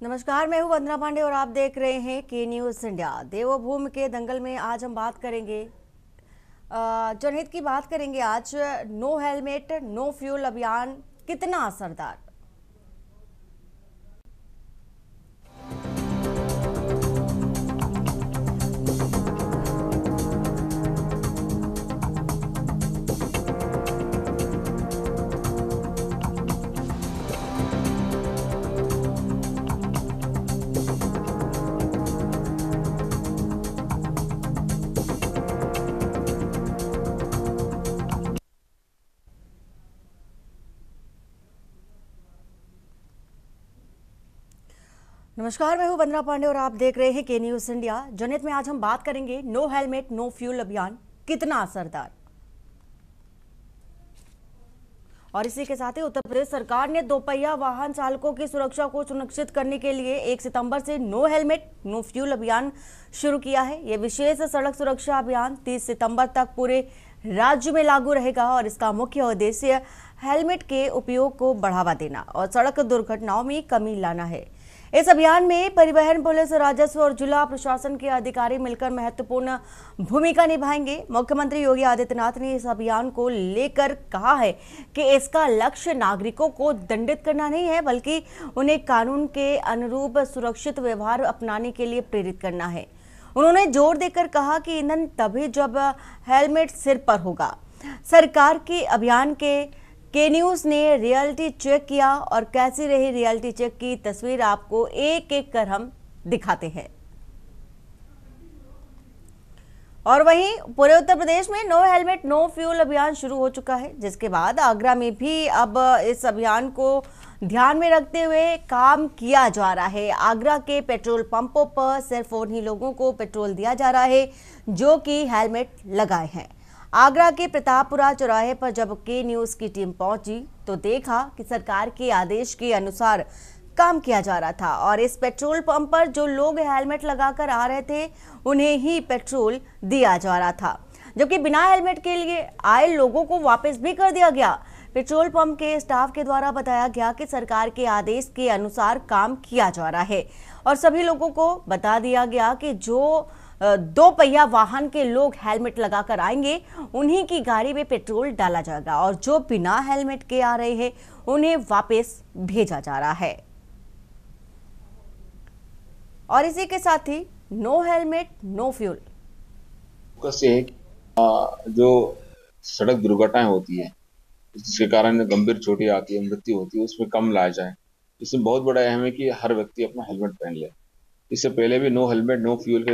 नमस्कार, मैं हूं वंदना पांडे और आप देख रहे हैं के न्यूज़ इंडिया। देवभूमि के दंगल में आज हम बात करेंगे, जनहित की बात करेंगे आज। नो हेलमेट नो फ्यूल अभियान कितना असरदार। नमस्कार, मैं हूं वंदना पांडे और आप देख रहे हैं के न्यूज़ इंडिया। जनहित में आज हम बात करेंगे नो हेलमेट नो फ्यूल अभियान कितना असरदार। और इसी के साथ ही उत्तर प्रदेश सरकार ने दोपहिया वाहन चालकों की सुरक्षा को सुनिश्चित करने के लिए 1 सितंबर से नो हेलमेट नो फ्यूल अभियान शुरू किया है। यह विशेष सड़क सुरक्षा अभियान 30 सितंबर तक पूरे राज्य में लागू रहेगा और इसका मुख्य उद्देश्य हेलमेट के उपयोग को बढ़ावा देना और सड़क दुर्घटनाओं में कमी लाना है। इस अभियान में परिवहन, पुलिस, राजस्व और जिला प्रशासन के अधिकारी मिलकर महत्वपूर्ण भूमिका निभाएंगे। मुख्यमंत्री योगी आदित्यनाथ ने इस अभियान को लेकर कहा है कि इसका लक्ष्य नागरिकों को दंडित करना नहीं है, बल्कि उन्हें कानून के अनुरूप सुरक्षित व्यवहार अपनाने के लिए प्रेरित करना है। उन्होंने जोर देकर कहा कि ईंधन तभी जब हेलमेट सिर पर होगा। सरकार के अभियान के न्यूज़ ने रियलिटी चेक किया और कैसी रही रियलिटी चेक की तस्वीर आपको एक एक कर हम दिखाते हैं। और वहीं पूरे उत्तर प्रदेश में नो हेलमेट नो फ्यूल अभियान शुरू हो चुका है, जिसके बाद आगरा में भी अब इस अभियान को ध्यान में रखते हुए काम किया जा रहा है। आगरा के पेट्रोल पंपों पर सिर्फ उन्हीं लोगों को पेट्रोल दिया जा रहा है जो कि हेलमेट लगाए हैं। आगरा के प्रतापपुरा चौराहे पर जब के न्यूज़ की टीम पहुंची तो देखा कि सरकार के आदेश के अनुसार काम किया जा रहा था और इस पेट्रोल पंप पर जो लोग हेलमेट लगाकर आ रहे थे उन्हें ही पेट्रोल दिया जा रहा था, जबकि बिना हेलमेट के लिए आए लोगों को वापस भी कर दिया गया। पेट्रोल पंप के स्टाफ के द्वारा बताया गया कि सरकार के आदेश के अनुसार काम किया जा रहा है और सभी लोगों को बता दिया गया कि जो दो पहिया वाहन के लोग हेलमेट लगाकर आएंगे उन्हीं की गाड़ी में पेट्रोल डाला जाएगा और जो बिना हेलमेट के आ रहे हैं उन्हें वापस भेजा जा रहा है। और इसी के साथ ही नो हेलमेट नो फ्यूल से जो सड़क दुर्घटनाएं होती है जिसके कारण गंभीर चोटें आती है, मृत्यु होती है, उसमें कम लाया जाए। इसमें बहुत बड़ा अहम है कि हर व्यक्ति अपना हेलमेट पहन ले। इससे पहले भी नो हेलमेट नो फ्यूल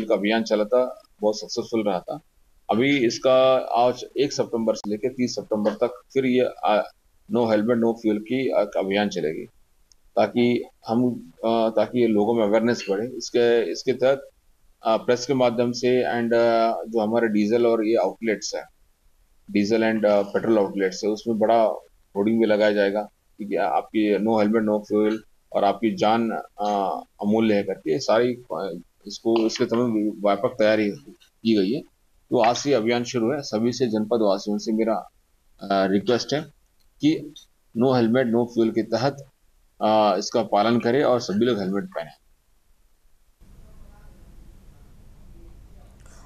का अभियान चला था, बहुत सक्सेसफुल रहा था। अभी इसका आज 1 सितंबर से लेकर 30 सितंबर तक फिर ये नो हेलमेट नो फ्यूल की अभियान चलेगी ताकि लोगों में अवेयरनेस बढ़े। इसके तहत प्रेस के माध्यम से एंड जो हमारे डीजल और ये आउटलेट्स है, डीजल एंड पेट्रोल आउटलेट्स है, उसमें बड़ा होर्डिंग भी लगाया जाएगा कि आपकी नो हेलमेट नो फ्यूल और आपकी जान अमूल्य है करके इसके तमाम व्यापक तैयारी की गई है। तो आज से अभियान शुरू है। सभी से जनपद वासियों से मेरा रिक्वेस्ट है कि नो हेलमेट नो फ्यूल के तहत इसका पालन करें और सभी लोग हेलमेट पहने।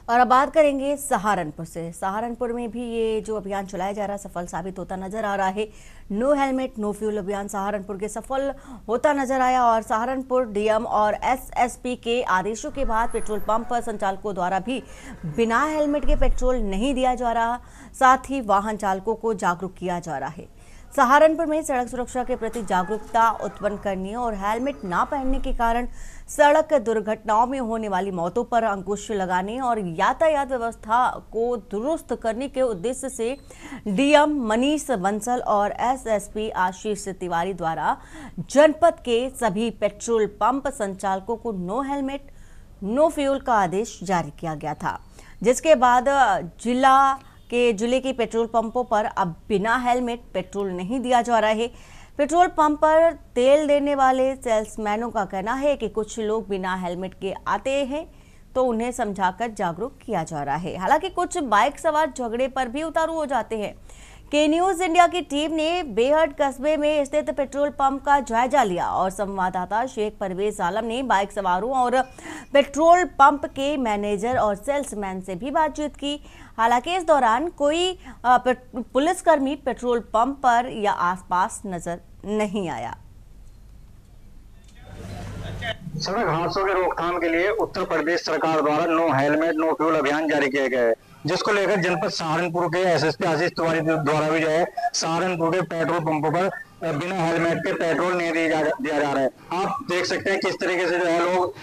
और अब बात करेंगे सहारनपुर से। सहारनपुर में भी ये जो अभियान चलाया जा रहा है सफल साबित होता नजर आ रहा है। नो हेलमेट नो फ्यूल अभियान सहारनपुर के सफल होता नजर आया और सहारनपुर डीएम और एसएसपी के आदेशों के बाद पेट्रोल पंप संचालकों द्वारा भी बिना हेलमेट के पेट्रोल नहीं दिया जा रहा, साथ ही वाहन चालकों को जागरूक किया जा रहा है। सहारनपुर में सड़क सुरक्षा के प्रति जागरूकता उत्पन्न करने और हेलमेट ना पहनने के कारण सड़क दुर्घटनाओं में होने वाली मौतों पर अंकुश लगाने और यातायात व्यवस्था को दुरुस्त करने के उद्देश्य से डीएम मनीष बंसल और एसएसपी आशीष तिवारी द्वारा जनपद के सभी पेट्रोल पंप संचालकों को नो हेलमेट नो फ्यूल का आदेश जारी किया गया था, जिसके बाद जिले के पेट्रोल पंपों पर अब बिना हेलमेट पेट्रोल नहीं दिया जा रहा है। पेट्रोल पंप पर तेल देने वाले सेल्समैनों का कहना है कि कुछ लोग बिना हेलमेट के आते हैं तो उन्हें समझाकर जागरूक किया जा रहा है। हालांकि कुछ बाइक सवार झगड़े पर भी उतारू हो जाते हैं के न्यूज इंडिया की टीम ने बेहट कस्बे में स्थित पेट्रोल पंप का जायजा लिया और संवाददाता शेख परवेज आलम ने बाइक सवारों और पेट्रोल पंप के मैनेजर और सेल्समैन से भी बातचीत की। हालांकि इस दौरान कोई पुलिसकर्मी पेट्रोल पंप पर या आसपास नजर नहीं आया। सड़क हादसों की रोकथाम के लिए उत्तर प्रदेश सरकार द्वारा नो हेलमेट नो फ्यूल अभियान जारी किया गया है, जिसको लेकर जनपद सहारनपुर के एसएसपी आशीष तिवारी द्वारा भी जो है सहारनपुर के पेट्रोल पंपों पर बिना हेलमेट के पेट्रोल नहीं दिया जा रहा है। आप देख सकते हैं किस तरीके से जो है लोग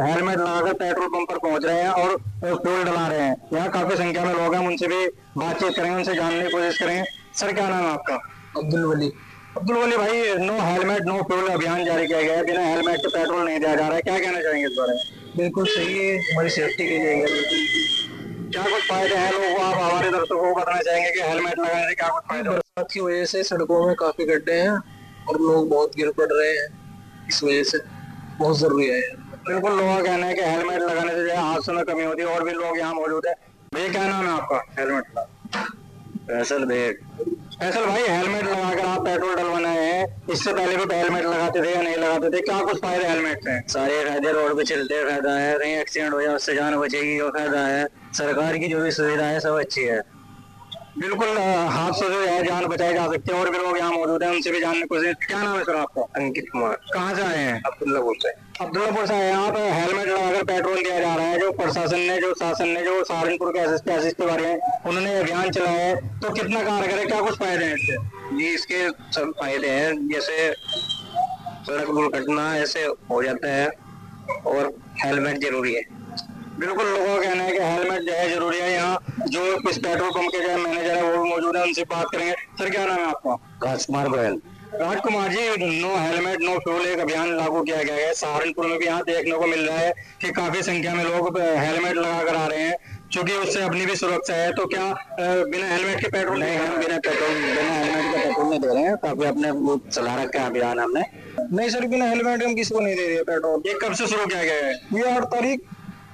हेलमेट लगाकर पेट्रोल पंप पर पहुंच रहे हैं और फ्यूल डला रहे हैं। यहाँ काफी संख्या में लोग हैं, उनसे भी बातचीत करेंगे, उनसे जानने की कोशिश करेंगे। सर, क्या नाम है आपका? अब्दुल वली भाई, नो हेलमेट नो फ्यूल अभियान जारी किया गया है, बिना हेलमेट के पेट्रोल नहीं दिया जा रहा है, क्या कहना चाहेंगे इस बारे में? बिल्कुल सही है, हमारी सेफ्टी के लिए है। क्या कुछ फायदे हैं लोगों को, आप हमारे दर्शकों को बताना चाहेंगे कि हेलमेट लगाने से क्या कुछ फायदे? बरसात की वजह से सड़कों में काफी गड्ढे हैं और लोग बहुत गिर पड़ रहे हैं, इस वजह से बहुत जरूरी है। बिल्कुल, लोगों का कहना है कि हेलमेट लगाने से जो है हादसों में कमी होती है। और भी लोग यहाँ मौजूद है। भैया, क्या नाम है आपका? हेलमेट का फैसल भाई, हेलमेट लगाकर आप पेट्रोल डलवाना है, इससे पहले भी हेलमेट लगाते थे या नहीं लगाते थे? क्या कुछ फायदे हेलमेट से? सारे फायदे, रोड पे चलते फायदा है, कहीं एक्सीडेंट हो जाए उससे जान बचेगी वो फायदा है। सरकार की जो भी सुविधा है सब अच्छी है। बिल्कुल, हादसों से है जान बचाई जा सकती है। और भी लोग यहाँ मौजूद हैं, उनसे भी जानने की कोशिश। क्या नाम है सर आपका? अंकित कुमार। कहाँ से आए हैं? अब्दुल्लापुर से। अब्दुल्लापुर से आए हैं आप। हेलमेट लगाकर पेट्रोल दिया जा रहा है, जो प्रशासन ने जो सहारनपुर के एसएसपी आशीष तिवारी हैं, उन्होंने अभियान चलाया है, तो कितना कारगर है, क्या कुछ फायदे हैं इससे? जी, इसके सब फायदे हैं, जैसे सड़क दुर्घटना ऐसे हो जाता है और हेलमेट जरूरी है। बिल्कुल, लोगों का कहना है कि हेलमेट जो है जरूरी है। यहाँ जो इस पेट्रोल पंप के जो मैनेजर है वो भी मौजूद है, उनसे बात करेंगे। सर, क्या नाम है आपका? राजकुमार Goyal. Rajkumar ji, no helmet no fuel एक अभियान लागू किया गया है सहारनपुर में भी। यहाँ देखने को मिल रहा है कि काफी संख्या में लोग हेलमेट लगा कर आ रहे हैं, क्योंकि उससे अपनी भी सुरक्षा है। तो क्या बिना हेलमेट के पेट्रोल? नहीं, हम बिना हेलमेट का पेट्रोल नहीं दे रहे हैं। काफी अपने वो चला रखा है अभियान हमने। नहीं सर, बिना हेलमेट हम किसी को नहीं दे रहे पेट्रोल। ये कब से शुरू किया गया है? ये 8 तारीख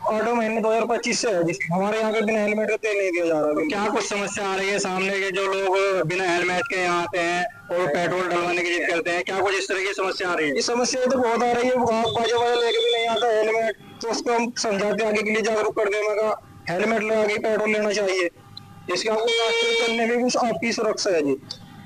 8 महीने 2025 से है। हमारे यहाँ पे बिना हेलमेट का तेल नहीं दिया जा रहा है। क्या कुछ समस्या आ रही है सामने के, जो लोग बिना हेलमेट के यहाँ आते हैं और पेट्रोल डलवाने की जिद करते हैं? क्या कुछ इस तरह की समस्या आ रही है? ये समस्या तो बहुत आ रही है। बाजा वाजा लेके भी नहीं आता हेलमेट, तो उसको हम समझाते आगे के लिए जागरूक कर देना का हेलमेट लगा के पेट्रोल लेना चाहिए। इसके आपको करने में भी आपकी सुरक्षा है जी।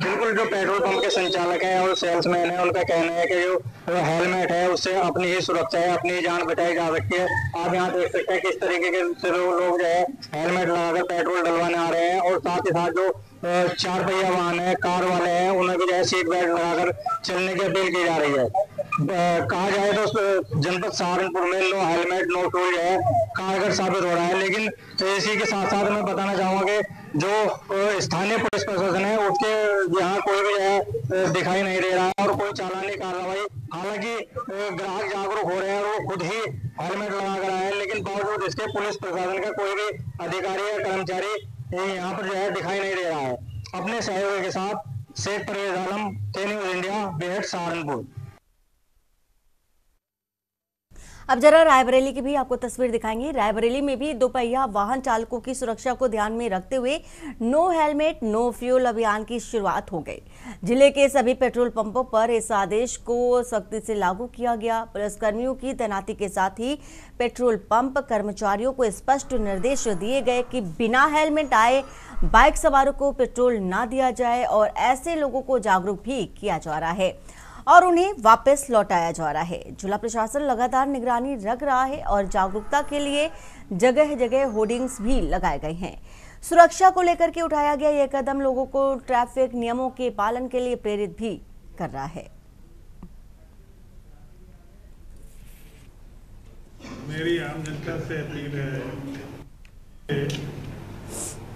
बिल्कुल, जो पेट्रोल पंप के संचालक हैं और सेल्समैन हैं, उनका कहना है कि जो हेलमेट है उससे अपनी ही सुरक्षा है, अपनी ही जान बचाई जा सकती है। आप यहाँ देख सकते हैं किस तरीके के से लोग जो है हेलमेट लगाकर पेट्रोल डलवाने आ रहे हैं। और साथ ही साथ जो 4 पहिया वाहन है, कार वाले हैं, उन्हें भी जो है सीट बेल्ट लगाकर चलने की अपील की जा रही है। कहा जाए तो जनपद सहारनपुर में नो हेलमेट नो फ्यूल जो है कारगर साबित हो रहा है। लेकिन इसी के साथ साथ मैं बताना चाहूंगा कि जो स्थानीय पुलिस प्रशासन है उसके यहाँ कोई भी है दिखाई नहीं दे रहा है और कोई चालानी कार्रवाई। हालांकि ग्राहक जागरूक हो रहे हैं और वो खुद ही हेलमेट लगा कर आए हैं, लेकिन बावजूद इसके पुलिस प्रशासन का कोई भी अधिकारी या कर्मचारी यहाँ पर जो है दिखाई नहीं दे रहा है। अपने सहयोगी के साथ शेख परवेज आलम, के न्यूज इंडिया, बेहट, सहारनपुर। अब जरा रायबरेली की भी आपको तस्वीर दिखाएंगे। रायबरेली में भी दोपहिया वाहन चालकों की सुरक्षा को ध्यान में रखते हुए नो हेलमेट नो फ्यूल अभियान की शुरुआत हो गई। जिले के सभी पेट्रोल पंपों पर इस आदेश को सख्ती से लागू किया गया। पुलिसकर्मियों की तैनाती के साथ ही पेट्रोल पंप कर्मचारियों को स्पष्ट निर्देश दिए गए कि बिना हेलमेट आए बाइक सवारों को पेट्रोल ना दिया जाए और ऐसे लोगों को जागरूक भी किया जा रहा है और उन्हें वापस लौटाया जा रहा है। जिला प्रशासन लगातार निगरानी रख रहा है और जागरूकता के लिए जगह जगह होर्डिंग्स भी लगाए गए हैं। सुरक्षा को लेकर के उठाया गया यह कदम लोगों को ट्रैफिक नियमों के पालन के लिए प्रेरित भी कर रहा है। मेरी आम जनता से अपील है,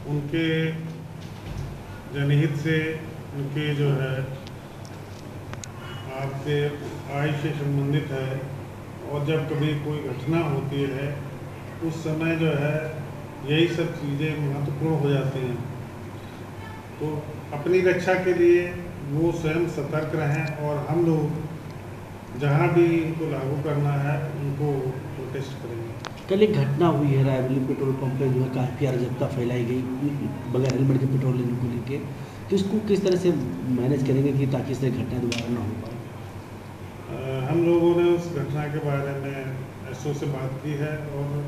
उनके जनहित से उनके जो है आपके आय से संबंधित है और जब कभी कोई घटना होती है उस समय जो है यही सब चीज़ें महत्वपूर्ण हो जाती हैं। तो अपनी रक्षा के लिए वो स्वयं सतर्क रहें और हम लोग जहाँ भी इनको लागू करना है उनको प्रोटेस्ट करेंगे। कल एक घटना हुई है रायबरेली पेट्रोल पंप पे, जो है काफ़ी अराजकता फैलाई गई बगैर हेलमेट के पेट्रोल लेने को लेके। तो इसको किस तरह से मैनेज करेंगे कि ताकि इस तरह घटना दोबारा ना हो पाए? हम लोगों ने उस घटना के बारे में एसओ से बात की है और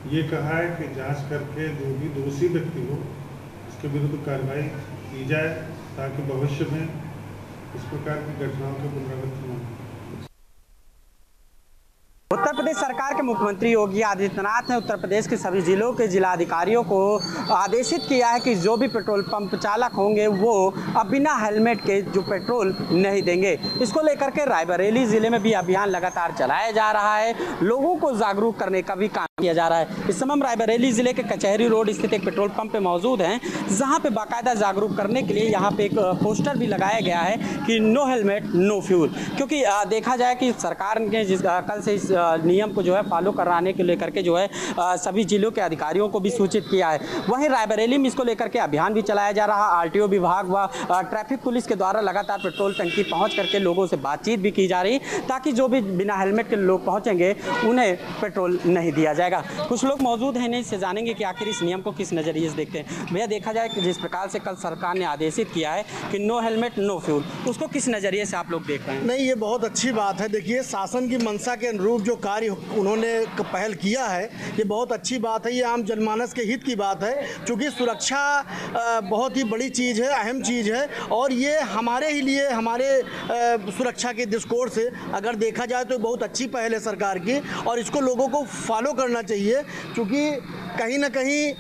ये कहा है कि जांच करके जो भी दोषी व्यक्ति हो उसके विरुद्ध कार्रवाई की जाए ताकि भविष्य में इस प्रकार की घटनाओं के पुनरावृत्ति न हो। उत्तर प्रदेश सरकार के मुख्यमंत्री योगी आदित्यनाथ ने उत्तर प्रदेश के सभी जिलों के जिलाधिकारियों को आदेशित किया है कि जो भी पेट्रोल पंप चालक होंगे वो अब बिना हेलमेट के जो पेट्रोल नहीं देंगे। इसको लेकर के रायबरेली जिले में भी अभियान लगातार चलाया जा रहा है, लोगों को जागरूक करने का भी काम किया जा रहा है। इस समय हम रायबरेली जिले के कचहरी रोड स्थित एक पेट्रोल पंप पे मौजूद हैं, जहां पे बाकायदा जागरूक करने के लिए यहाँ पे एक पोस्टर भी लगाया गया है कि नो हेलमेट नो फ्यूल, क्योंकि देखा जाए कि सरकार ने कल से इस नियम को जो है फॉलो कराने को लेकर के जो है सभी जिलों के अधिकारियों को भी सूचित किया है। वहीं रायबरेली में इसको लेकर के अभियान भी चलाया जा रहा है। आरटीओ विभाग व ट्रैफिक पुलिस के द्वारा लगातार पेट्रोल टंकी पहुंच करके लोगों से बातचीत भी की जा रही ताकि जो भी बिना हेलमेट के लोग पहुंचेंगे उन्हें पेट्रोल नहीं दिया जाएगा। कुछ लोग मौजूद हैं, नहीं से जानेंगे कि आखिर इस नियम को किस नज़रिए से देखते हैं। भैया, देखा जाए कि जिस प्रकार से कल सरकार ने आदेशित किया है कि नो हेलमेट नो फ्यूल, उसको किस नज़रिए से आप लोग देख रहे हैं? नहीं, ये बहुत अच्छी बात है। देखिए, शासन की मंशा के अनुरूप जो कार्य उन्होंने पहल किया है, ये बहुत अच्छी बात है। ये आम जनमानस के हित की बात है, क्योंकि सुरक्षा बहुत ही बड़ी चीज़ है, अहम चीज़ है, और ये हमारे ही लिए, हमारे सुरक्षा के दृष्टिकोण से अगर देखा जाए तो बहुत अच्छी पहल है सरकार की, और इसको लोगों को फॉलो करना चाहिए, क्योंकि कहीं ना कहीं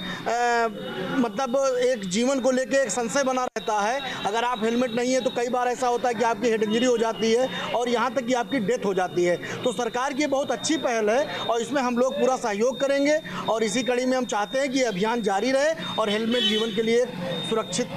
मतलब एक जीवन को लेके एक संशय बना रहता है। अगर आप हेलमेट नहीं है तो कई बार ऐसा होता है कि आपकी हेड इंजरी हो जाती है और यहाँ तक कि आपकी डेथ हो जाती है। तो सरकार की बहुत अच्छी पहल है और इसमें हम लोग पूरा सहयोग करेंगे, और इसी कड़ी में हम चाहते हैं कि अभियान जारी रहे और हेलमेट जीवन के लिए सुरक्षित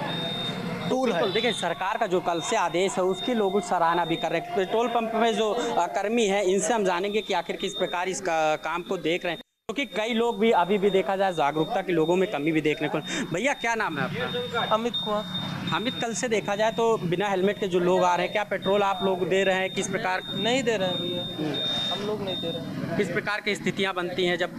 टूल है। देखिए, सरकार का जो कल से आदेश है उसकी लोग सराहना भी कर रहे हैं। पेट्रोल पंप में जो कर्मी हैं, इनसे हम जानेंगे कि आखिर किस प्रकार इस काम को देख रहे हैं, क्योंकि कई लोग भी अभी भी देखा जाए जागरूकता के लोगों में कमी भी देखने को। भैया, क्या नाम है आपका? अमित कुमार। अमित, कल से देखा जाए तो बिना हेलमेट के जो लोग आ रहे हैं, क्या पेट्रोल आप लोग दे रहे हैं? किस प्रकार? नहीं दे रहे हैं भैया, हम लोग नहीं दे रहे हैं। किस प्रकार की स्थितियां बनती हैं जब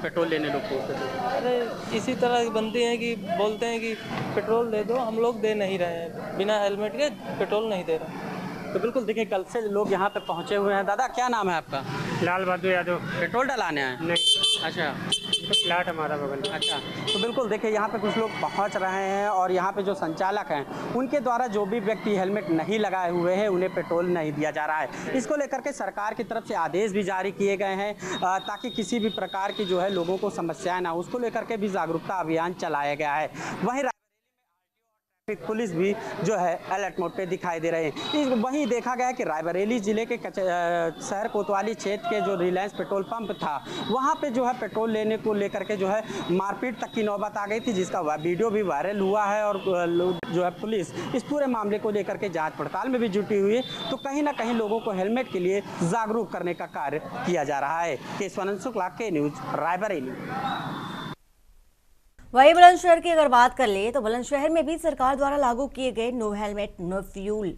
पेट्रोल लेने लोग को? अरे इसी तरह बनती हैं कि बोलते हैं कि पेट्रोल दे दो, हम लोग दे नहीं रहे हैं, बिना हेलमेट के पेट्रोल नहीं दे रहे हैं। तो बिल्कुल देखिए, कल से लोग यहाँ पे पहुँचे हुए हैं। दादा, क्या नाम है आपका? लाल बहादुर यादव। पेट्रोल डलाने आए? नहीं। अच्छा, तो प्लाट हमारा बगल में। अच्छा, तो बिल्कुल देखिए, यहाँ पे कुछ लोग पहुँच रहे हैं और यहाँ पे जो संचालक हैं उनके द्वारा जो भी व्यक्ति हेलमेट नहीं लगाए हुए हैं उन्हें पेट्रोल नहीं दिया जा रहा है। इसको लेकर के सरकार की तरफ से आदेश भी जारी किए गए हैं ताकि किसी भी प्रकार की जो है लोगों को समस्याएं ना हो, उसको लेकर के भी जागरूकता अभियान चलाया गया है। वहीं पुलिस भी जो है अलर्ट मोड पे दिखाई दे रहे हैं। वहीं देखा गया कि रायबरेली जिले के शहर कोतवाली क्षेत्र के जो रिलायंस पेट्रोल पंप था, वहां पे जो है पेट्रोल लेने को लेकर के जो है मारपीट तक की नौबत आ गई थी, जिसका वीडियो भी वायरल हुआ है और जो है पुलिस इस पूरे मामले को लेकर के जांच पड़ताल में भी जुटी हुई है। तो कहीं ना कहीं लोगों को हेलमेट के लिए जागरूक करने का कार्य किया जा रहा है। केशवानंद शुक्ला, के न्यूज, रायबरेली। वहीं बुलंदशहर की अगर बात कर ले तो बुलंदशहर में भी सरकार द्वारा लागू किए गए नो हेलमेट नो फ्यूल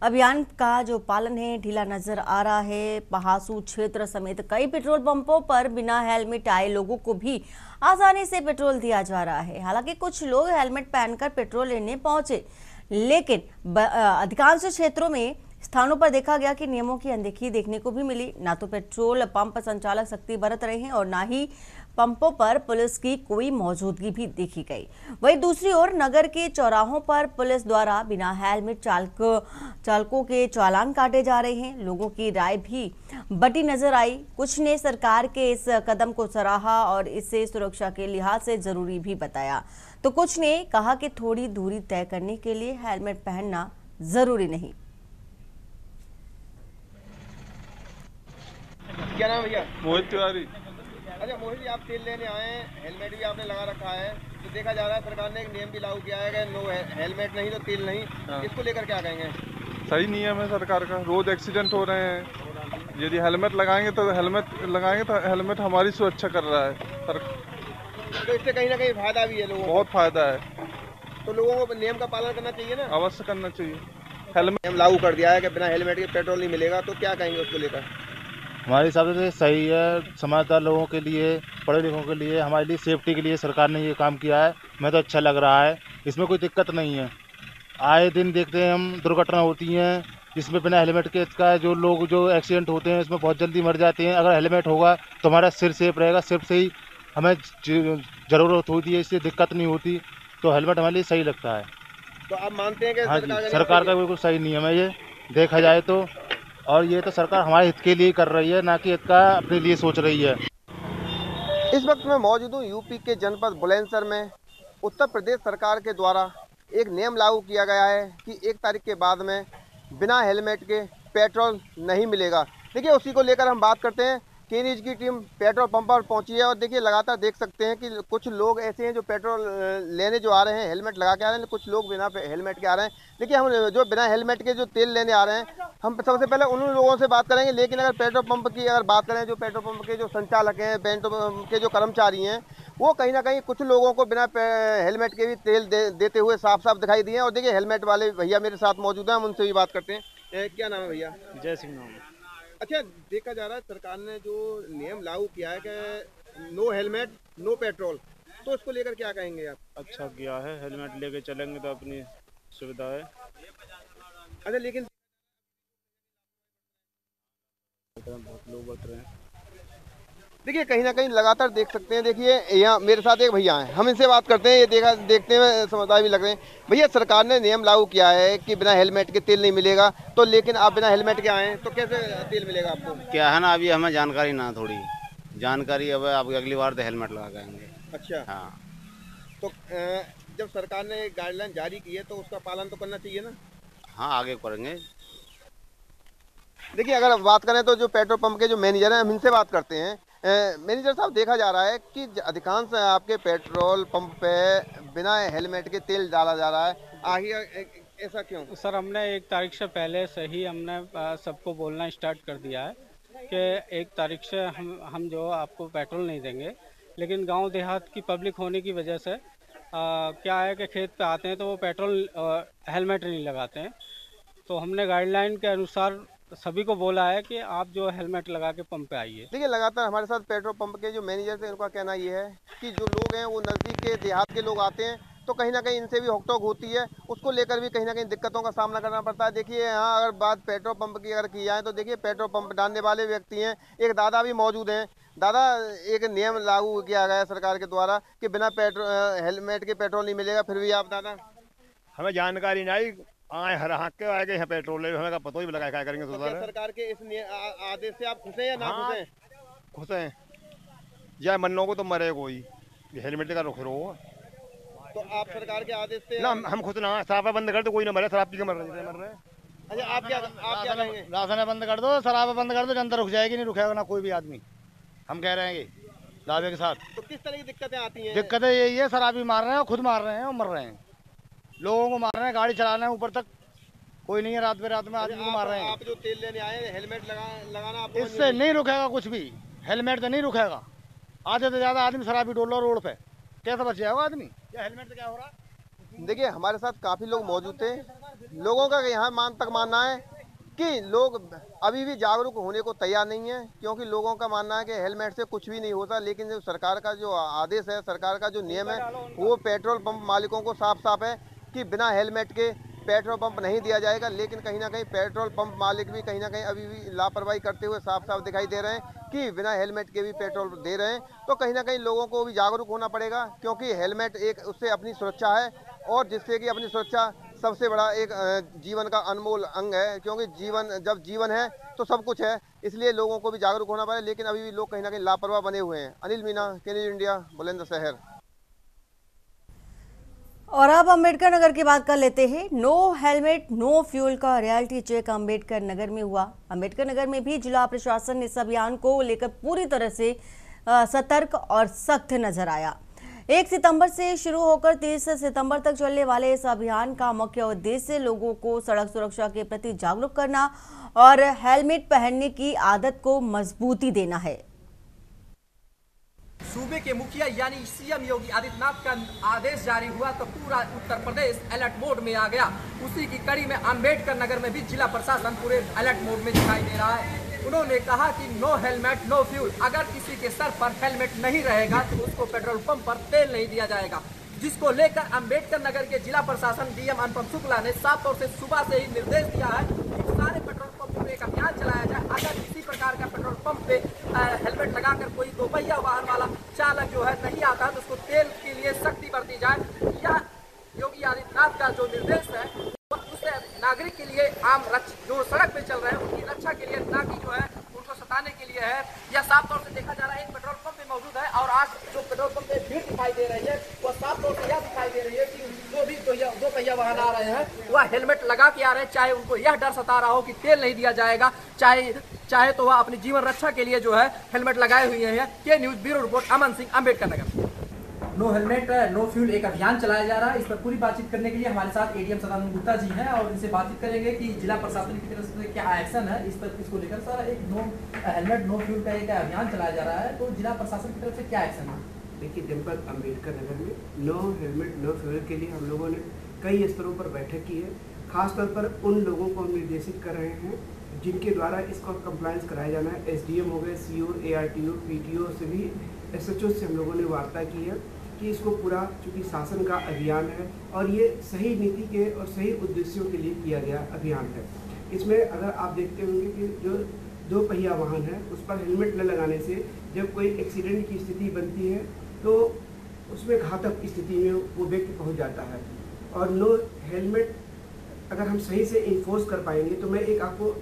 अभियान का जो पालन है ढीला नजर आ रहा है। पहासू क्षेत्र समेत कई पेट्रोल पंपों पर बिना हेलमेट आए लोगों को भी आसानी से पेट्रोल दिया जा रहा है। हालांकि कुछ लोग हेलमेट पहनकर पेट्रोल लेने पहुंचे, लेकिन अधिकांश क्षेत्रों में स्थानों पर देखा गया कि नियमों की अनदेखी देखने को भी मिली। ना तो पेट्रोल पंप संचालक सख्ती बरत रहे हैं और ना ही पंपों पर पुलिस की कोई मौजूदगी भी देखी गई। वहीं दूसरी ओर नगर के चौराहों पर पुलिस द्वारा बिना हेलमेट चालकों के चालान काटे जा रहे हैं। लोगों की राय भी बटी नजर आई। कुछ ने सरकार के इस कदम को सराहा और इसे सुरक्षा के लिहाज से जरूरी भी बताया, तो कुछ ने कहा कि थोड़ी दूरी तय करने के लिए हेलमेट पहनना जरूरी नहीं। क्या नाम भैया? मोहित तिवारी। अच्छा मोहित जी, आप तेल लेने आए हैं, हेलमेट भी आपने लगा रखा है, तो देखा जा रहा है सरकार ने एक नियम भी लागू किया है कि नो हेलमेट नहीं तो तेल नहीं। हाँ। इसको लेकर क्या कहेंगे? सही नियम है सरकार का। रोज एक्सीडेंट हो रहे हैं, यदि हेलमेट लगाएंगे तो हेलमेट हमारी सुरक्षा कर रहा है सर। तो इससे कहीं ना कहीं फायदा भी है लोगों को। बहुत फायदा है, तो लोगों को नियम का पालन करना चाहिए ना। अवश्य करना चाहिए। हेलमेट नियम लागू कर दिया है कि बिना हेलमेट के पेट्रोल नहीं मिलेगा, तो क्या कहेंगे उसको लेकर? हमारे हिसाब से सही है। समझदार लोगों के लिए, पढ़े लिखों के लिए, हमारे लिए सेफ्टी के लिए सरकार ने ये काम किया है। हमें तो अच्छा लग रहा है, इसमें कोई दिक्कत नहीं है। आए दिन देखते हैं हम दुर्घटना होती हैं जिसमें बिना हेलमेट के का जो लोग जो एक्सीडेंट होते हैं इसमें बहुत जल्दी मर जाते हैं। अगर हेलमेट होगा तो हमारा सिर सेफ रहेगा, सिर से ही हमें ज़रूरत होती है, इससे दिक्कत नहीं होती, तो हेलमेट हमारे लिए सही लगता है। तो आप मानते हैं कि हाँ जी, सरकार का बिल्कुल सही नियम है ये देखा जाए तो, और ये तो सरकार हमारे हित के लिए कर रही है, ना कि इसका अपने लिए सोच रही है। इस वक्त मैं मौजूद हूँ यूपी के जनपद बुलंदशहर में। उत्तर प्रदेश सरकार के द्वारा एक नियम लागू किया गया है कि 1 तारीख के बाद में बिना हेलमेट के पेट्रोल नहीं मिलेगा। देखिए उसी को लेकर हम बात करते हैं। के न्यूज़ की टीम पेट्रोल पंप पर पहुंची है और देखिए लगातार देख सकते हैं कि कुछ लोग ऐसे हैं जो पेट्रोल लेने जो आ रहे हैं हेलमेट लगा के आ रहे हैं, कुछ लोग बिना हेलमेट के आ रहे हैं। देखिए हम जो बिना हेलमेट के जो तेल लेने आ रहे हैं, हम सबसे पहले उन लोगों से बात करेंगे। लेकिन अगर पेट्रोल पंप की अगर बात करें, जो पेट्रोल पंप के जो संचालक हैं, पेट्रोल पंप के जो कर्मचारी हैं, वो कहीं ना कहीं कुछ लोगों को बिना हेलमेट के भी तेल देते हुए साफ साफ दिखाई दिए हैं। और देखिए हेलमेट वाले भैया मेरे साथ मौजूद हैं, हम उनसे भी बात करते हैं। क्या नाम है भैया? जय सिंह नाम। अच्छा, देखा जा रहा है सरकार ने जो नियम लागू किया है कि नो हेलमेट नो पेट्रोल, तो इसको लेकर क्या कहेंगे आप? अच्छा किया है, हेलमेट लेके चलेंगे तो अपनी सुविधा है। अच्छा, लेकिन बहुत लोग बच रहे हैं। देखिए कहीं ना कहीं लगातार देख सकते हैं। देखिए यहाँ मेरे साथ एक भैया हैं, हम इनसे बात करते हैं। ये देखते हुए समझदार भी लग रहे हैं। भैया सरकार ने नियम लागू किया है कि बिना हेलमेट के तेल नहीं मिलेगा, तो लेकिन आप बिना हेलमेट के आए हैं तो कैसे तेल मिलेगा आपको? क्या है ना, अभी हमें जानकारी ना, थोड़ी जानकारी, अब आप अगली बार तो हेलमेट लगा के आएंगे। अच्छा हाँ, तो जब सरकार ने गाइडलाइन जारी की है तो उसका पालन तो करना चाहिए ना? हाँ आगे करेंगे। देखिए अगर बात करें तो जो पेट्रोल पंप के जो मैनेजर हैं, हम इनसे बात करते हैं। मैनेजर साहब, देखा जा रहा है कि अधिकांश आपके पेट्रोल पंप पे बिना हेलमेट के तेल डाला जा रहा है, आखिर ऐसा क्यों? सर हमने 1 तारीख से पहले से ही हमने सबको बोलना स्टार्ट कर दिया है कि 1 तारीख से हम जो आपको पेट्रोल नहीं देंगे। लेकिन गांव देहात की पब्लिक होने की वजह से क्या है कि खेत पे आते हैं तो वो पेट्रोल हेलमेट नहीं लगाते हैं। तो हमने गाइडलाइन के अनुसार सभी को बोला है कि आप जो हेलमेट लगा के पंप पे आइए। देखिए लगातार हमारे साथ पेट्रोल पंप के जो मैनेजर थे, उनका कहना ये है कि जो लोग हैं वो नज़दीक के देहात के लोग आते हैं, तो कहीं ना कहीं इनसे भी होकटोक होती है, उसको लेकर भी कहीं ना कहीं दिक्कतों का सामना करना पड़ता है। देखिए यहाँ अगर बात पेट्रोल पंप की अगर की जाए तो देखिए पेट्रोल पंप डालने वाले व्यक्ति हैं, एक दादा भी मौजूद हैं। दादा, एक नियम लागू किया गया है सरकार के द्वारा कि बिना हेलमेट के पेट्रोल नहीं मिलेगा, फिर भी आप दादा? हमें जानकारी नहीं, आए हर हाँक के आए गए हैं पेट्रोल ले, हमें पता ही लगा क्या करेंगे। तो क्या सरकार के इस आदेश से आप खुश हैं या ना खुश हैं? खुश हैं, या मन्नो को तो मरे कोई, हेलमेट का रुख रहो। तो आप सरकार के आदेश से ना हम खुश ना, शराब बंद कर दो, कोई ना मरे, शराब पी के मर रहे हैं। अच्छा, आप क्या कहेंगे? राशन बंद कर दो, शराब बंद कर दो, जनता रुक जाएगी, नहीं रुकेगा ना कोई भी आदमी, हम कह रहे हैं दावे के साथ। तो किस तरह की दिक्कतें आती हैं? दिक्कतें यही है, शराबी मार रहे हैं, खुद मार रहे हैं और मर रहे हैं, लोगों को मार रहे हैं, गाड़ी चला रहे हैं, ऊपर तक कोई नहीं है, रात में आदमी को मार रहे हैं। आप जो तेल लेने आए हैं, हेलमेट लगाना आपको इससे नहीं रुकेगा कुछ भी, हेलमेट तो नहीं रुकेगा। आधे से ज्यादा आदमी शराबी डोल रहा रोड पे, कैसे बच जाएगा आदमी? या हेलमेट से क्या हो रहा है? देखिए हमारे साथ काफी लोग मौजूद थे। लोगों का यहाँ मानना है कि लोग अभी भी जागरूक होने को तैयार नहीं है, क्योंकि लोगों का मानना है कि हेलमेट से कुछ भी नहीं होता। लेकिन जो सरकार का जो आदेश है, सरकार का जो नियम है, वो पेट्रोल पंप मालिकों को साफ साफ है कि बिना हेलमेट के पेट्रोल पंप नहीं दिया जाएगा। लेकिन कहीं ना कहीं पेट्रोल पंप मालिक भी कहीं ना कहीं अभी भी लापरवाही करते हुए साफ साफ दिखाई दे रहे हैं कि बिना हेलमेट के भी पेट्रोल दे रहे हैं। तो कहीं ना कहीं लोगों को भी जागरूक होना पड़ेगा, क्योंकि हेलमेट एक उससे अपनी सुरक्षा है, और जिससे कि अपनी सुरक्षा सबसे बड़ा एक जीवन का अनमोल अंग है, क्योंकि जब जीवन है तो सब कुछ है। इसलिए लोगों को भी जागरूक होना पड़ेगा, लेकिन अभी भी लोग कहीं ना कहीं लापरवाह बने हुए हैं। अनिल मीना, के न्यूज़ इंडिया, बुलंदशहर। और अब अम्बेडकर नगर की बात कर लेते हैं। नो हेलमेट नो फ्यूल का रियलिटी चेक अम्बेडकर नगर में हुआ। अम्बेडकर नगर में भी जिला प्रशासन इस अभियान को लेकर पूरी तरह से सतर्क और सख्त नजर आया। 1 सितंबर से शुरू होकर 30 सितंबर तक चलने वाले इस अभियान का मुख्य उद्देश्य लोगों को सड़क सुरक्षा के प्रति जागरूक करना और हेलमेट पहनने की आदत को मजबूती देना है। सूबे के मुखिया यानी सीएम योगी आदित्यनाथ का आदेश जारी हुआ तो पूरा उत्तर प्रदेश अलर्ट मोड में आ गया। उसी की कड़ी में अम्बेडकर नगर में भी जिला प्रशासन पूरे अलर्ट मोड में दिखाई दे रहा है। उन्होंने कहा कि नो हेलमेट नो फ्यूल। अगर किसी के सर पर हेलमेट नहीं रहेगा तो उसको पेट्रोल पंप पर तेल नहीं दिया जाएगा। जिसको लेकर अंबेडकर नगर के जिला प्रशासन डीएम अनुपम शुक्ला ने साफ तौर से सुबह से ही निर्देश दिया है कि सारे पेट्रोल पंप में एक अभियान चलाया जाए। अगर किसी प्रकार का पेट्रोल पंप पे हेलमेट लगाकर कोई दोपहिया वाहन वाला चालक जो है नहीं आता तो उसको तेल के लिए सख्ती बरती जाए। या योगी आदित्यनाथ का जो निर्देश है उससे नागरिक के लिए आम जो सड़क पे चल रहे हैं उनकी रक्षा के लिए, ना कि जो है उनको सताने के लिए है। यह साफ तौर से देखा जा रहा है। एक पेट्रोल पंप पे मौजूद है और आज जो पेट्रोल पंप पे भीड़ दिखाई दे रही है वह साफ तौर से यह दिखाई दे रही है कि जो भी दो पहिया वाहन आ रहे हैं वह हेलमेट लगा के आ रहे हैं, चाहे उनको यह डर सता रहा हो कि तेल नहीं दिया जाएगा, चाहे तो वह अपनी जीवन रक्षा के लिए जो है हेलमेट लगाए हुए हैं। के news bureau report, Aman Singh, Ambedkar Nagar. No helmet no fuel एक अभियान चलाया जा रहा है। इस पर पूरी बातचीत करने के लिए हमारे साथ एडीएम सदानंद गुप्ता जी हैं और इनसे बातचीत करेंगे कि जिला प्रशासन की तरफ से क्या एक्शन है इस पर, इसको लेकर। सर, एक नो हेलमेट नो फ्यूल का एक अभियान चलाया जा रहा है, तो जिला प्रशासन की तरफ से क्या एक्शन है? देखिए, जनपद अम्बेडकर नगर में नो हेलमेट नो फ्यूल के लिए हम लोगों ने कई स्तरों पर बैठक की है। खासतौर पर उन लोगों को हम निर्देशित कर रहे हैं जिनके द्वारा इसको कंप्लायंस कराया जाना है। एसडीएम हो गए, सीओ, एआरटीओ, पीटीओ से भी, एसएचओ से हम लोगों ने वार्ता की है कि इसको पूरा, चूँकि शासन का अभियान है और ये सही नीति के और सही उद्देश्यों के लिए किया गया अभियान है। इसमें अगर आप देखते होंगे कि जो दो पहिया वाहन है उस पर हेलमेट न लगाने से जब कोई एक्सीडेंट की स्थिति बनती है तो उसमें घातक स्थिति में वो व्यक्ति पहुंच जाता है। और नो हेलमेट अगर हम सही से इन्फोर्स कर पाएंगे तो मैं एक आपको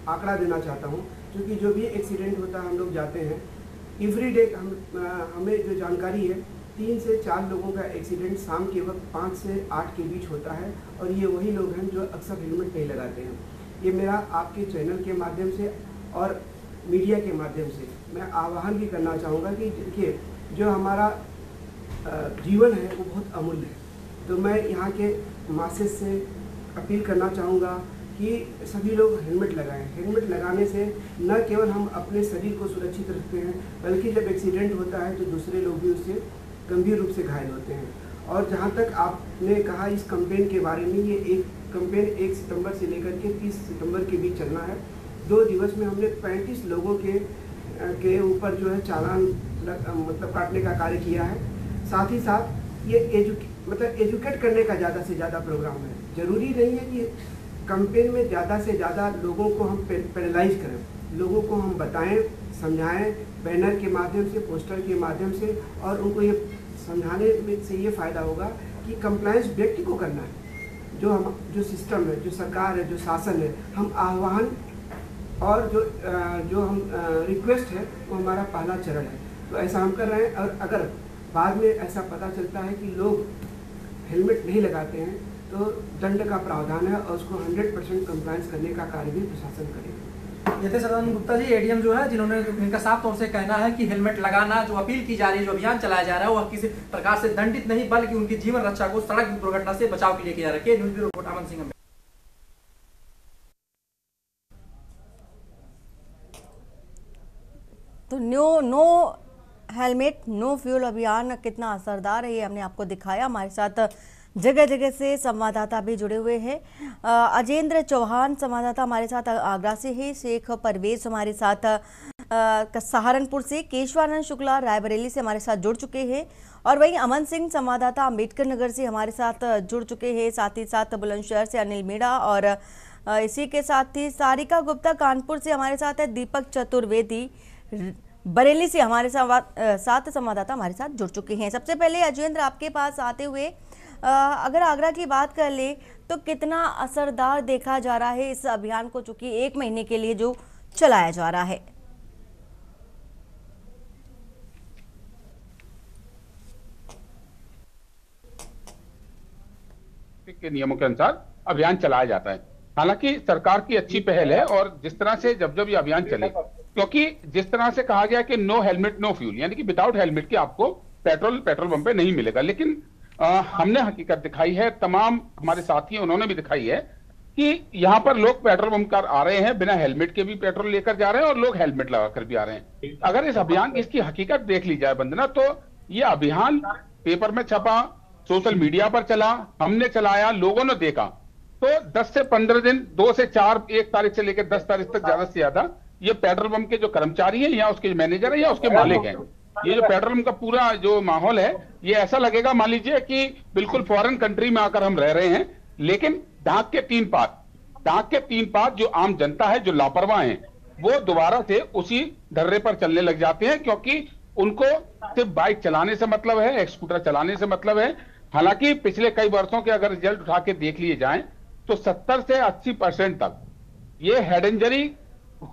आंकड़ा देना चाहता हूँ, क्योंकि जो भी एक्सीडेंट होता है हम लोग जाते हैं एवरी डे, हमें जो जानकारी है 3 से 4 लोगों का एक्सीडेंट शाम के वक्त 5 से 8 के बीच होता है और ये वही लोग हैं जो अक्सर हेलमेट नहीं लगाते हैं। ये मेरा आपके चैनल के माध्यम से और मीडिया के माध्यम से मैं आह्वान भी करना चाहूँगा कि देखिए, जो हमारा जीवन है वो बहुत अमूल्य है। तो मैं यहाँ के मासेस से अपील करना चाहूँगा कि सभी लोग हेलमेट लगाएं। हेलमेट लगाने से न केवल हम अपने शरीर को सुरक्षित रखते हैं, बल्कि जब एक्सीडेंट होता है तो दूसरे लोग भी उससे गंभीर रूप से घायल होते हैं। और जहाँ तक आपने कहा इस कैंपेन के बारे में, ये एक कैंपेन 1 सितंबर से लेकर के 30 सितंबर के बीच चलना है। 2 दिवस में हमने 35 लोगों के ऊपर जो है चालान मतलब काटने का कार्य किया है। साथ ही साथ ये एजुकेट करने का ज़्यादा से ज़्यादा प्रोग्राम है। ज़रूरी नहीं है कि कैंपेन में ज़्यादा से ज़्यादा लोगों को हम पेनलाइज करें, लोगों को हम बताएं, समझाएं, बैनर के माध्यम से, पोस्टर के माध्यम से, और उनको ये समझाने में से ये फ़ायदा होगा कि कंप्लायंस व्यक्ति को करना है। जो सिस्टम है, जो सरकार है, जो शासन है, हम आह्वान और जो हम रिक्वेस्ट है वो हमारा पहला चरण है। तो ऐसा हम कर रहे हैं। और अगर बाद में ऐसा पता चलता है कि लोग हेलमेट नहीं लगाते हैं तो दंड का प्रावधान है और उसको 100% कंप्लायंस करने का कार्य भी प्रशासन करेगा। ये थे सदानंद गुप्ता जी, एडीएम जो है, जिन्होंने इनका साफ तौर से कहना है कि हेलमेट लगाना जो अपील की जा रही है, जो अभियान चलाया जा रहा है, वह किसी प्रकार से दंडित नहीं बल्कि उनकी जीवन रक्षा को सड़क दुर्घटना से बचाव के लिए किया जा रहा है। News bureau report, Aman Singh. तो नो हेलमेट नो फ्यूल अभियान कितना असरदार है ये हमने आपको दिखाया। हमारे साथ जगह जगह से संवाददाता भी जुड़े हुए हैं। अजेंद्र चौहान संवाददाता हमारे साथ आगरा से है, शेख परवेज हमारे साथ सहारनपुर से, केशवानंद शुक्ला रायबरेली से हमारे साथ जुड़ चुके हैं, और वहीं अमन सिंह संवाददाता अम्बेडकर नगर से हमारे साथ जुड़ चुके हैं। साथ ही साथ बुलंदशहर से अनिल मीणा, और इसी के साथ ही सारिका गुप्ता कानपुर से हमारे साथ है, दीपक चतुर्वेदी बरेली से हमारे साथ संवाददाता हमारे साथ जुड़ चुके हैं। सबसे पहले अजेंद्र, आपके पास आते हुए अगर आगरा की बात कर ले तो कितना असरदार देखा जा रहा है इस अभियान को, चूंकि 1 महीने के लिए जो चलाया जा रहा है? के नियमों के अनुसार अभियान चलाया जाता है। हालांकि सरकार की अच्छी पहल है, और जिस तरह से जब ये अभियान चले, क्योंकि जिस तरह से कहा गया कि नो हेलमेट नो फ्यूल, यानी कि विदाउट हेलमेट के आपको पेट्रोल पंप पे नहीं मिलेगा, लेकिन हमने हकीकत दिखाई है, तमाम हमारे साथी उन्होंने भी दिखाई है कि यहाँ पर लोग पेट्रोल पंप कर आ रहे हैं, बिना हेलमेट के भी पेट्रोल लेकर जा रहे हैं और लोग हेलमेट लगाकर भी आ रहे हैं। अगर इस अभियान इसकी हकीकत देख ली जाए वंदना, तो ये अभियान पेपर में छपा, सोशल मीडिया पर चला, हमने चलाया, लोगों ने देखा, तो 10 से 15 दिन, 2 से 4, 1 तारीख से लेकर 10 तारीख तक ज्यादा से ज्यादा ये पेट्रोल पंप के जो कर्मचारी हैं या उसके मैनेजर है या उसके मालिक हैं, ये जो पेट्रोल पंप का पूरा जो माहौल है, ये ऐसा लगेगा मान लीजिए कि बिल्कुल फॉरेन कंट्री में आकर हम रह रहे हैं। लेकिन ढाक के तीन पात जो आम जनता है, जो लापरवाह है, वो दोबारा से उसी ढर्रे पर चलने लग जाते हैं, क्योंकि उनको सिर्फ बाइक चलाने से मतलब है, स्कूटर चलाने से मतलब है। हालांकि पिछले कई वर्षों के अगर रिजल्ट उठा के देख लिए जाएं तो 70 से 80% तक ये हेड इंजरी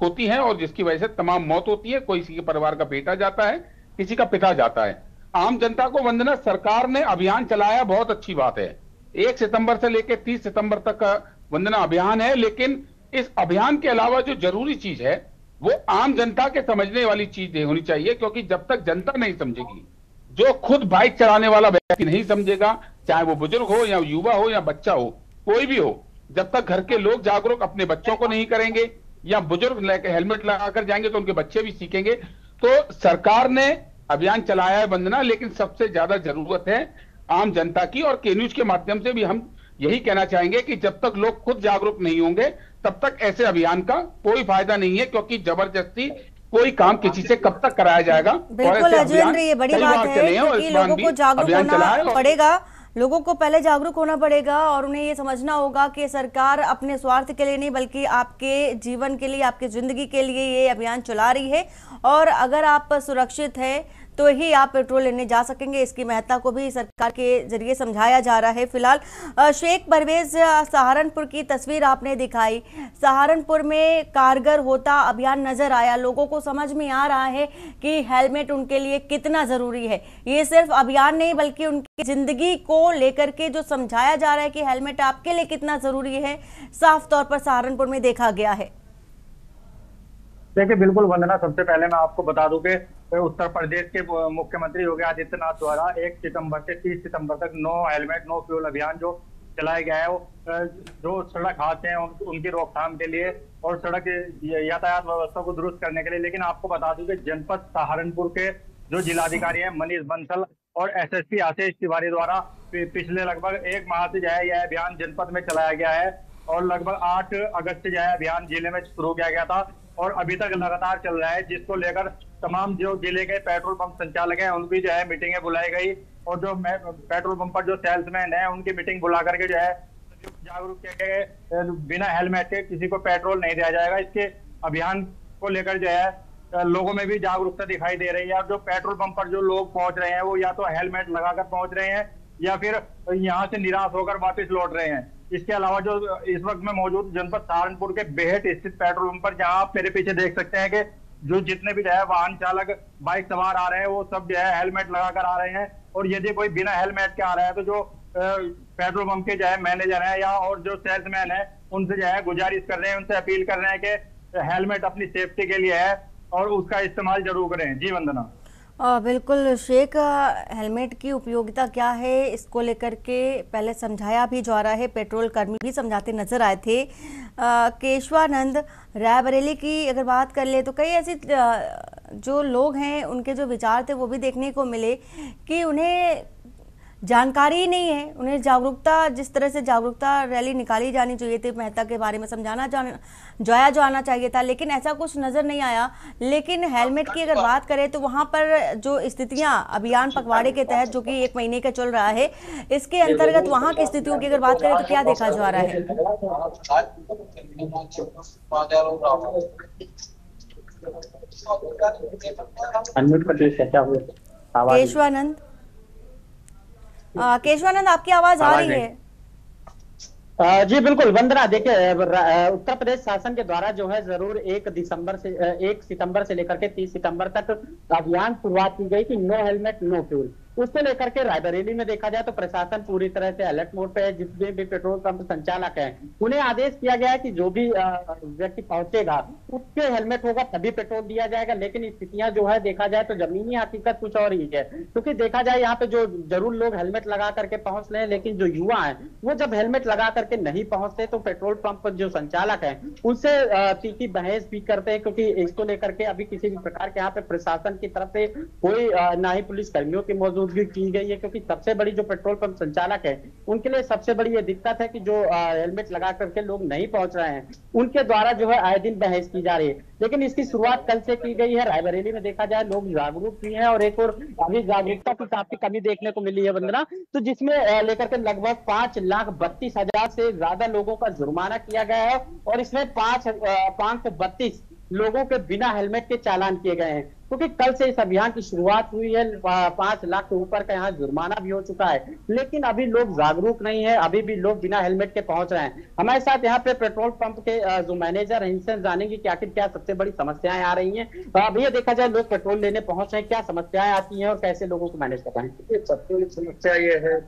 होती है, और जिसकी वजह से तमाम मौत होती है। कोई किसी के परिवार का बेटा जाता है, किसी का पिता जाता है। आम जनता को वंदना, सरकार ने अभियान चलाया, बहुत अच्छी बात है। 1 सितंबर से लेकर 30 सितंबर तक का वंदना अभियान है, लेकिन इस अभियान के अलावा जो जरूरी चीज है वो आम जनता के समझने वाली चीज होनी चाहिए, क्योंकि जब तक जनता नहीं समझेगी, जो खुद बाइक चलाने वाला व्यक्ति नहीं समझेगा, चाहे वो बुजुर्ग हो या युवा हो या बच्चा हो, कोई भी हो, जब तक घर के लोग जागरूक अपने बच्चों को नहीं करेंगे या बुजुर्ग लेकर हेलमेट लगाकर जाएंगे तो उनके बच्चे भी सीखेंगे। तो सरकार ने अभियान चलाया है वंदना, लेकिन सबसे ज्यादा जरूरत है आम जनता की। और के न्यूज के माध्यम से भी हम यही कहना चाहेंगे कि जब तक लोग खुद जागरूक नहीं होंगे तब तक ऐसे अभियान का कोई फायदा नहीं है, क्योंकि जबरदस्ती कोई काम किसी से कब तक कराया जाएगा। बिल्कुल अजेंद्र, ये बड़ी बात है, क्योंकि लोगों को जागरूक होना पड़ेगा। लोगों को पहले जागरूक होना पड़ेगा और उन्हें ये समझना होगा कि सरकार अपने स्वार्थ के लिए नहीं बल्कि आपके जीवन के लिए, आपकी जिंदगी के लिए ये अभियान चला रही है। और अगर आप सुरक्षित हैं तो ही आप पेट्रोल लेने जा सकेंगे। इसकी महत्ता को भी सरकार के जरिए समझाया जा रहा है। फिलहाल शेख परवेज, सहारनपुर की तस्वीर आपने दिखाई, सहारनपुर में कारगर होता अभियान नजर आया, लोगों को समझ में आ रहा है कि हेलमेट उनके लिए कितना जरूरी है। ये सिर्फ अभियान नहीं बल्कि उनकी जिंदगी को लेकर के जो समझाया जा रहा है कि हेलमेट आपके लिए कितना जरूरी है, साफ तौर पर सहारनपुर में देखा गया है। देखिए बिल्कुल वंदना, सबसे पहले मैं आपको बता दूं कि उत्तर प्रदेश के मुख्यमंत्री योगी आदित्यनाथ द्वारा 1 सितंबर से 30 सितंबर तक नो हेलमेट नो फ्यूल अभियान जो चलाया गया है, वो जो सड़क हादसे हैं उनकी रोकथाम के लिए और सड़क यातायात व्यवस्था को दुरुस्त करने के लिए। लेकिन आपको बता दूं कि जनपद सहारनपुर के जो जिलाधिकारी हैं मनीष बंसल और एसएसपी आशीष तिवारी द्वारा पिछले लगभग 1 माह से जो है यह अभियान जनपद में चलाया गया है और लगभग 8 अगस्त से जो है अभियान जिले में शुरू किया गया था और अभी तक लगातार चल रहा है, जिसको लेकर तमाम जो जिले के पेट्रोल पंप संचालक हैं उनकी जो है मीटिंगें बुलाई गई और जो पेट्रोल पंप पर जो सेल्समैन है उनकी मीटिंग बुला करके जो है जागरूक किया गया, बिना हेलमेट के किसी को पेट्रोल नहीं दिया जाएगा। इसके अभियान को लेकर जो है लोगों में भी जागरूकता दिखाई दे रही है। जो पेट्रोल पंप पर जो लोग पहुंच रहे हैं वो या तो हेलमेट लगाकर पहुंच रहे हैं या फिर यहाँ से निराश होकर वापस लौट रहे हैं। इसके अलावा जो इस वक्त में मौजूद जनपद सहारनपुर के बेहट स्थित पेट्रोल पंप पर, जहां आप मेरे पीछे देख सकते हैं कि जो जितने भी जो है वाहन चालक बाइक सवार आ रहे हैं वो सब जो है हेलमेट लगाकर आ रहे हैं और यदि कोई बिना हेलमेट के आ रहा है तो जो पेट्रोल पंप के जो है मैनेजर है या और जो सेल्समैन है उनसे जो है गुजारिश कर रहे हैं, उनसे अपील कर रहे हैं कि हेलमेट अपनी सेफ्टी के लिए है और उसका इस्तेमाल जरूर करें। जी वंदना। बिल्कुल शेख, हेलमेट की उपयोगिता क्या है इसको लेकर के पहले समझाया भी जा रहा है, पेट्रोल कर्मी भी समझाते नजर आए थे। केशवानंद, रायबरेली की अगर बात कर ले तो कई ऐसे जो लोग हैं उनके जो विचार थे वो भी देखने को मिले कि उन्हें जानकारी नहीं है, उन्हें जागरूकता, जिस तरह से जागरूकता रैली निकाली जानी चाहिए थी, महत्ता के बारे में समझाना जाना चाहिए था, लेकिन ऐसा कुछ नजर नहीं आया। लेकिन हेलमेट की अगर बात करें तो वहां पर जो स्थितियां अभियान पखवाड़े के तहत जो कि 1 महीने का चल रहा है, इसके अंतर्गत वहां की स्थितियों की अगर बात करें तो क्या देखा जा रहा है? केशवानंद, आपकी आवाज आ रही है? जी बिल्कुल वंदना, देखिए उत्तर प्रदेश शासन के द्वारा जो है जरूर 1 सितंबर से लेकर के 30 सितंबर तक अभियान शुरुआत की गई कि नो हेलमेट नो फ्यूल। उसको लेकर के रायबरेली में देखा जाए तो प्रशासन पूरी तरह से अलर्ट मोड पे है। जितने भी पेट्रोल पंप संचालक हैं उन्हें आदेश किया गया है कि जो भी व्यक्ति पहुंचेगा उसके हेलमेट होगा तभी पेट्रोल दिया जाएगा। लेकिन स्थितियां जो है देखा जाए तो जमीनी हकीकत कुछ और ही है, क्योंकि देखा जाए यहाँ पे जो जरूर लोग हेलमेट लगा करके पहुंच रहे हैं, लेकिन जो युवा है वो जब हेलमेट लगा करके नहीं पहुंचते तो पेट्रोल पंप जो संचालक है उनसे तीखी बहस भी करते हैं, क्योंकि इसको लेकर के अभी किसी भी प्रकार के यहाँ पे प्रशासन की तरफ से कोई ना ही पुलिस कर्मियों की मौजूद मौजूदगी की गई है, क्योंकि सबसे बड़ी जो पेट्रोल पंप संचालक है उनके लिए सबसे बड़ी ये दिक्कत है कि जो हेलमेट लगा करके लोग नहीं पहुंच रहे हैं, उनके द्वारा जो है आए दिन बहस की जा रही है। लेकिन इसकी शुरुआत कल से की गई है। रायबरेली में देखा जाए लोग जागरूक भी हैं, और एक और अभी जागरूकता की काफी कमी देखने को मिली है वंदना, तो जिसमें लेकर के लगभग 5,32,000 से ज्यादा लोगों का जुर्माना किया गया है, और इसमें 532 लोगों के बिना हेलमेट के चालान किए गए हैं। क्योंकि कल से इस अभियान की शुरुआत हुई है, 5 लाख के ऊपर का यहाँ जुर्माना भी हो चुका है, लेकिन अभी लोग जागरूक नहीं है, अभी भी लोग बिना हेलमेट के पहुंच रहे हैं। हमारे साथ यहाँ पे पेट्रोल पंप के जो मैनेजर हैं, इनसे जानेंगे कि आखिर क्या सबसे बड़ी समस्याएं आ रही हैं। भैया देखा जाए लोग पेट्रोल लेने पहुंच रहे हैं, क्या समस्याएं आती हैं और कैसे लोगों को मैनेज कर रहे हैं? सबसे बड़ी समस्या ये है,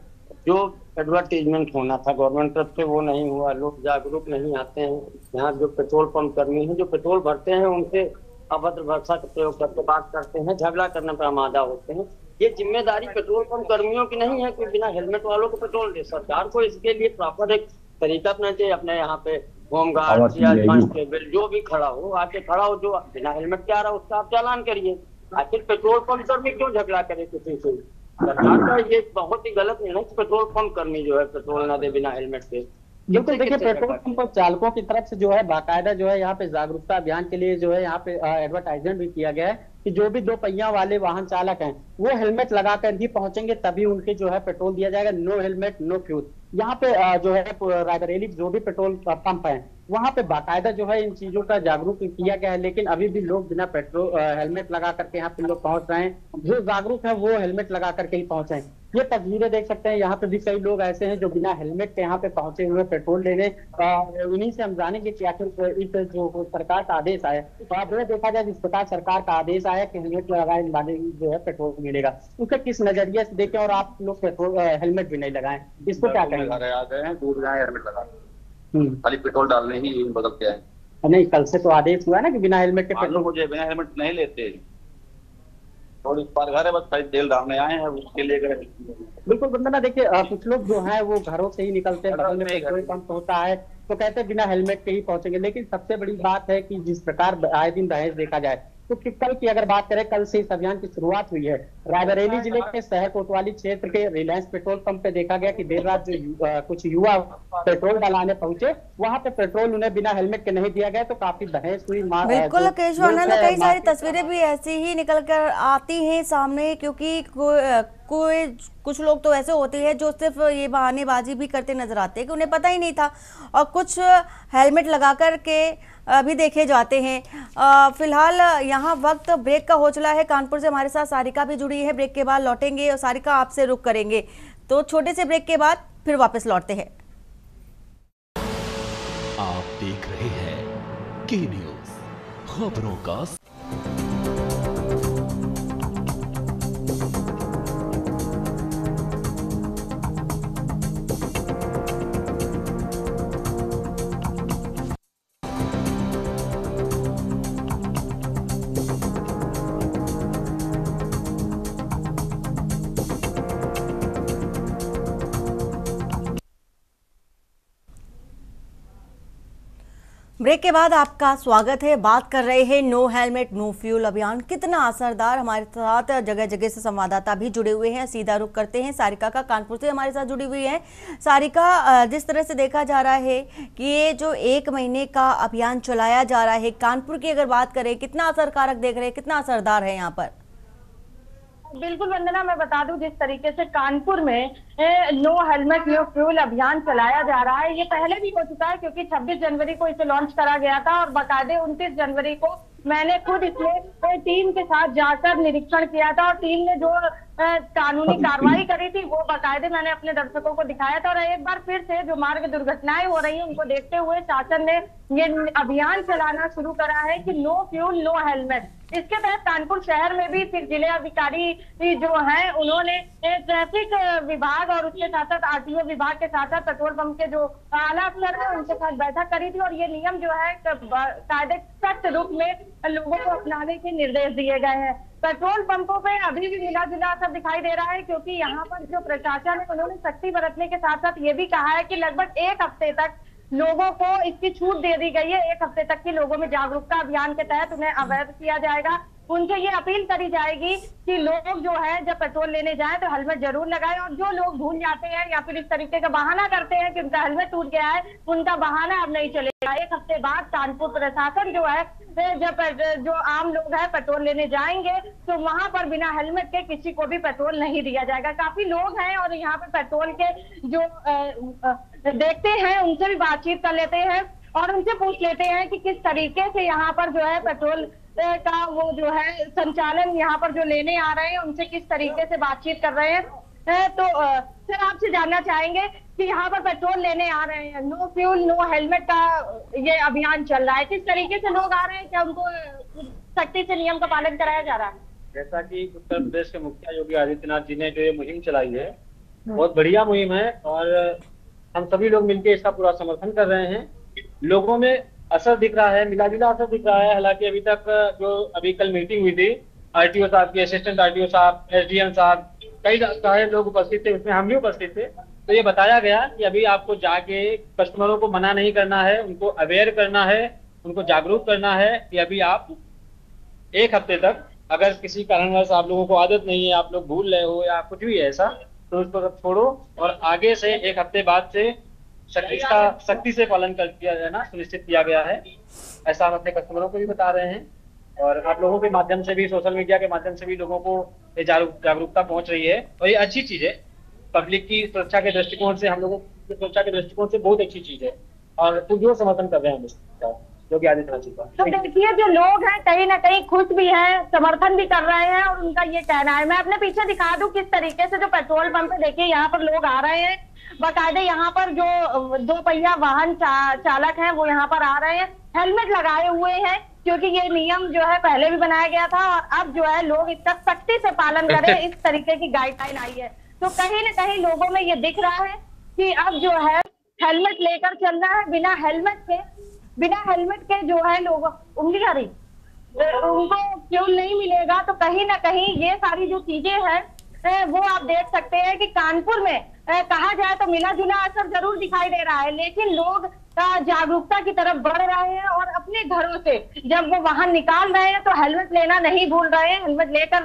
जो एडवर्टीजमेंट होना था गवर्नमेंट तरफ से वो नहीं हुआ, लोग जागरूक नहीं आते हैं। यहाँ जो पेट्रोल पंप कर्मी हैं, जो पेट्रोल भरते हैं, उनसे अभद्र भाषा का प्रयोग करके बात करते हैं, झगड़ा करने पर आमादा होते हैं। ये जिम्मेदारी पेट्रोल पंप कर्मियों की नहीं है कि बिना हेलमेट वालों को पेट्रोल दे। सरकार को इसके लिए प्रॉपर एक तरीका अपना चाहिए। अपने यहाँ पे होमगार्ड या कांस्टेबल जो भी खड़ा हो, आके खड़ा हो, जो बिना हेलमेट के आ रहा है उसका आप चालान करिए। आखिर पेट्रोल पंप कर्मी क्यों झगड़ा करे किसी से? सरकार का ये बहुत ही गलत निर्णय कि पेट्रोल पंप कर्मी जो है पेट्रोल न दे बिना हेलमेट के। बिल्कुल, देखिए पेट्रोल पंप चालकों की तरफ से जो है बाकायदा जो है यहाँ पे जागरूकता अभियान के लिए जो है यहाँ पे एडवर्टाइजमेंट भी किया गया है कि जो भी 2 पहिया वाले वाहन चालक हैं वो हेलमेट लगाकर ही पहुंचेंगे, तभी उनके जो है पेट्रोल दिया जाएगा। No helmet no fuel. यहाँ पे जो है रायबरेली जो भी पेट्रोल पंप है वहाँ पे बाकायदा जो है इन चीजों का जागरूक किया गया है, लेकिन अभी भी लोग बिना पेट्रोल हेलमेट लगा करके यहाँ पे लोग पहुंच रहे हैं। जो जागरूक है वो हेलमेट लगा करके ही पहुंचे हैं। ये तस्वीरें देख सकते हैं, यहाँ पे भी कई लोग ऐसे हैं जो बिना हेलमेट के यहाँ पे पहुंचे हुए पेट्रोल लेने। उन्हीं से हम जानेंगे कि आखिर इस जो सरकार का आदेश आया, तो आप देखा जाए जिस प्रकार सरकार का आदेश आया कि हेलमेट लगाए वाले जो है पेट्रोल मिलेगा, उसके किस नजरिए से देखें और आप लोग पेट्रोल हेलमेट भी नहीं लगाएं, इसको क्या कहेंगे? दूर जाए हेलमेट लगा, खाली पेट्रोल डालने ही बदल के आए। नहीं, कल से तो आदेश हुआ ना कि बिना हेलमेट के पेट्रोल। मुझे बिना हेलमेट नहीं लेते, और इस बार घर है बस खाली तेल डालने आए हैं, उसके लिए गए। बिल्कुल वंदना, देखिए कुछ लोग जो है वो घरों से ही निकलते हैं, बगल में पेट्रोल पंप होता है तो कहते हैं बिना हेलमेट के ही पहुंचेंगे। लेकिन सबसे बड़ी बात है कि जिस प्रकार आए दिन बहस देखा जाए, तो कल की अगर बात करें, कल से इस अभियान की शुरुआत हुई है। रायबरेली जिले के शहर कोतवाली क्षेत्र के रिलायंस पेट्रोल पंप पे देखा गया कि देर रात जो कुछ युवा पेट्रोल डलाने पहुंचे, वहां पे पेट्रोल उन्हें बिना हेलमेट के नहीं दिया गया, तो काफी बहस हुई। बिल्कुल केशवानंद, कई सारी तस्वीरें भी ऐसी ही निकल कर आती हैं सामने, क्योंकि कुछ लोग तो ऐसे होते हैं जो सिर्फ ये बहानेबाजी भी करते नजर आते हैं कि उन्हें पता ही नहीं था, और कुछ हेलमेट लगा कर के भी देखे जाते हैं। फिलहाल यहाँ वक्त ब्रेक का हो चला है। कानपुर से हमारे साथ सारिका भी जुड़ी है, ब्रेक के बाद लौटेंगे और सारिका आपसे रुक करेंगे, तो छोटे से ब्रेक के बाद फिर वापस लौटते हैं। आप देख रहे हैं के न्यूज़, खबरों का। ब्रेक के बाद आपका स्वागत है। बात कर रहे हैं नो हेलमेट नो फ्यूल अभियान कितना असरदार। हमारे साथ जगह जगह से संवाददाता भी जुड़े हुए हैं, सीधा रुख करते हैं सारिका का। कानपुर से हमारे साथ जुड़ी हुई है सारिका। जिस तरह से देखा जा रहा है कि ये जो 1 महीने का अभियान चलाया जा रहा है, कानपुर की अगर बात करें, कितना असरकारक देख रहे हैं, कितना असरदार है यहाँ पर? बिल्कुल वंदना, मैं बता दूं जिस तरीके से कानपुर में नो हेलमेट नो फ्यूल अभियान चलाया जा रहा है, ये पहले भी हो चुका है, क्योंकि 26 जनवरी को इसे लॉन्च करा गया था, और बाकायदे 29 जनवरी को मैंने खुद इसमें टीम के साथ जाकर निरीक्षण किया था, और टीम ने जो कानूनी कार्रवाई करी थी वो बाकायदे मैंने अपने दर्शकों को दिखाया था। और एक बार फिर से जो मार्ग दुर्घटनाएं हो रही हैं उनको देखते हुए शासन ने ये अभियान चलाना शुरू करा है कि नो फ्यूल नो हेलमेट। इसके तहत कानपुर शहर में भी फिर जिले अधिकारी जो हैं उन्होंने ट्रैफिक विभाग और उसके साथ साथ आरटीओ विभाग के साथ साथ पेट्रोल पंप के जो आला अफसर हैं उनके साथ बैठक करी थी, और ये नियम जो है कायदे सख्त रूप में लोगों को अपनाने के निर्देश दिए गए हैं। पेट्रोल पंपों पे अभी भी मिला जुला असर दिखाई दे रहा है, क्योंकि यहाँ पर जो प्रशासन है उन्होंने सख्ती बरतने के साथ साथ ये भी कहा है कि लगभग 1 हफ्ते तक लोगों को इसकी छूट दे दी गई है। 1 हफ्ते तक की लोगों में जागरूकता अभियान के तहत उन्हें अवगत किया जाएगा। उनसे ये अपील करी जाएगी कि लोग जो है जब पेट्रोल लेने जाएं तो हेलमेट जरूर लगाएं, और जो लोग भूल जाते हैं या फिर इस तरीके का बहाना करते हैं कि उनका हेलमेट टूट गया है, उनका बहाना अब नहीं चलेगा। 1 हफ्ते बाद कानपुर प्रशासन जो है जब जो आम लोग हैं पेट्रोल लेने जाएंगे तो वहां पर बिना हेलमेट के किसी को भी पेट्रोल नहीं दिया जाएगा। काफी लोग हैं और यहाँ पे पेट्रोल के जो देखते हैं उनसे भी बातचीत कर लेते हैं और उनसे पूछ लेते हैं कि किस तरीके से यहाँ पर जो है पेट्रोल का वो जो है संचालन यहाँ पर जो लेने आ रहे हैं उनसे किस तरीके से बातचीत कर रहे हैं। तो सर आपसे जानना चाहेंगे कि यहाँ पर पेट्रोल लेने आ रहे हैं, नो फ्यूल नो हेलमेट का ये अभियान चल रहा है, किस तरीके से लोग आ रहे हैं, क्या उनको सख्ती से नियम का पालन कराया जा रहा है? जैसा कि उत्तर प्रदेश के मुखिया योगी आदित्यनाथ जी ने जो ये मुहिम चलाई है बहुत बढ़िया मुहिम है और हम सभी लोग मिलकर इसका पूरा समर्थन कर रहे हैं। लोगों में असर दिख रहा है, मिला जुला असर दिख रहा है। हालांकि अभी कल मीटिंग हुई थी आरटीओ साहब की, असिस्टेंट आरटीओ साहब, एसडीएम साहब, कई सारे लोग उपस्थित थे, उसमें हम भी उपस्थित थे। तो ये बताया गया कि अभी आपको जाके कस्टमरों को मना नहीं करना है, उनको अवेयर करना है, उनको जागरूक करना है कि अभी आप 1 हफ्ते तक अगर किसी कारणवश आप लोगों को आदत नहीं है, आप लोग भूल रहे हो या कुछ भी ऐसा, तो उसको सब छोड़ो और आगे से 1 हफ्ते बाद से सख्ती से पालन कर दिया जाना सुनिश्चित किया गया है। ऐसा हम अपने कस्टमरों को भी बता रहे हैं और आप लोगों के माध्यम से भी, सोशल मीडिया के माध्यम से भी लोगों को ये जागरूकता पहुंच रही है और ये अच्छी चीज है। पब्लिक की सुरक्षा के दृष्टिकोण से, हम लोगों की सुरक्षा के दृष्टिकोण से बहुत अच्छी चीज है और पुरजोर समर्थन कर रहे हैं हम योगी आदित्यनाथ जी का। तो देखिए जो लोग हैं कहीं ना कहीं खुश भी हैं, समर्थन भी कर रहे हैं और उनका ये कहना है। मैं अपने पीछे दिखा दूं किस तरीके से जो पेट्रोल पंप पे देखिए यहाँ पर लोग आ रहे हैं, बाकायदे यहाँ पर जो 2 पहिया वाहन चालक हैं वो यहाँ पर आ रहे हैं, हेलमेट लगाए हुए हैं क्योंकि ये नियम जो है पहले भी बनाया गया था और अब जो है लोग इसका सख्ती से पालन करें, इस तरीके की गाइडलाइन आई है। तो कहीं ना कहीं लोगों में ये दिख रहा है कि अब जो है हेलमेट लेकर चलना है, बिना हेलमेट के जो है लोग उंगली हरी उनको फ्यूल नहीं मिलेगा। तो कहीं ना कहीं ये सारी जो चीजें हैं वो आप देख सकते हैं कि कानपुर में कहा जाए तो मिला जुला असर जरूर दिखाई दे रहा है, लेकिन लोग जागरूकता की तरफ बढ़ रहे हैं और अपने घरों से जब वो वाहन निकाल रहे हैं तो हेलमेट लेना नहीं भूल रहे हैं, हेलमेट लेकर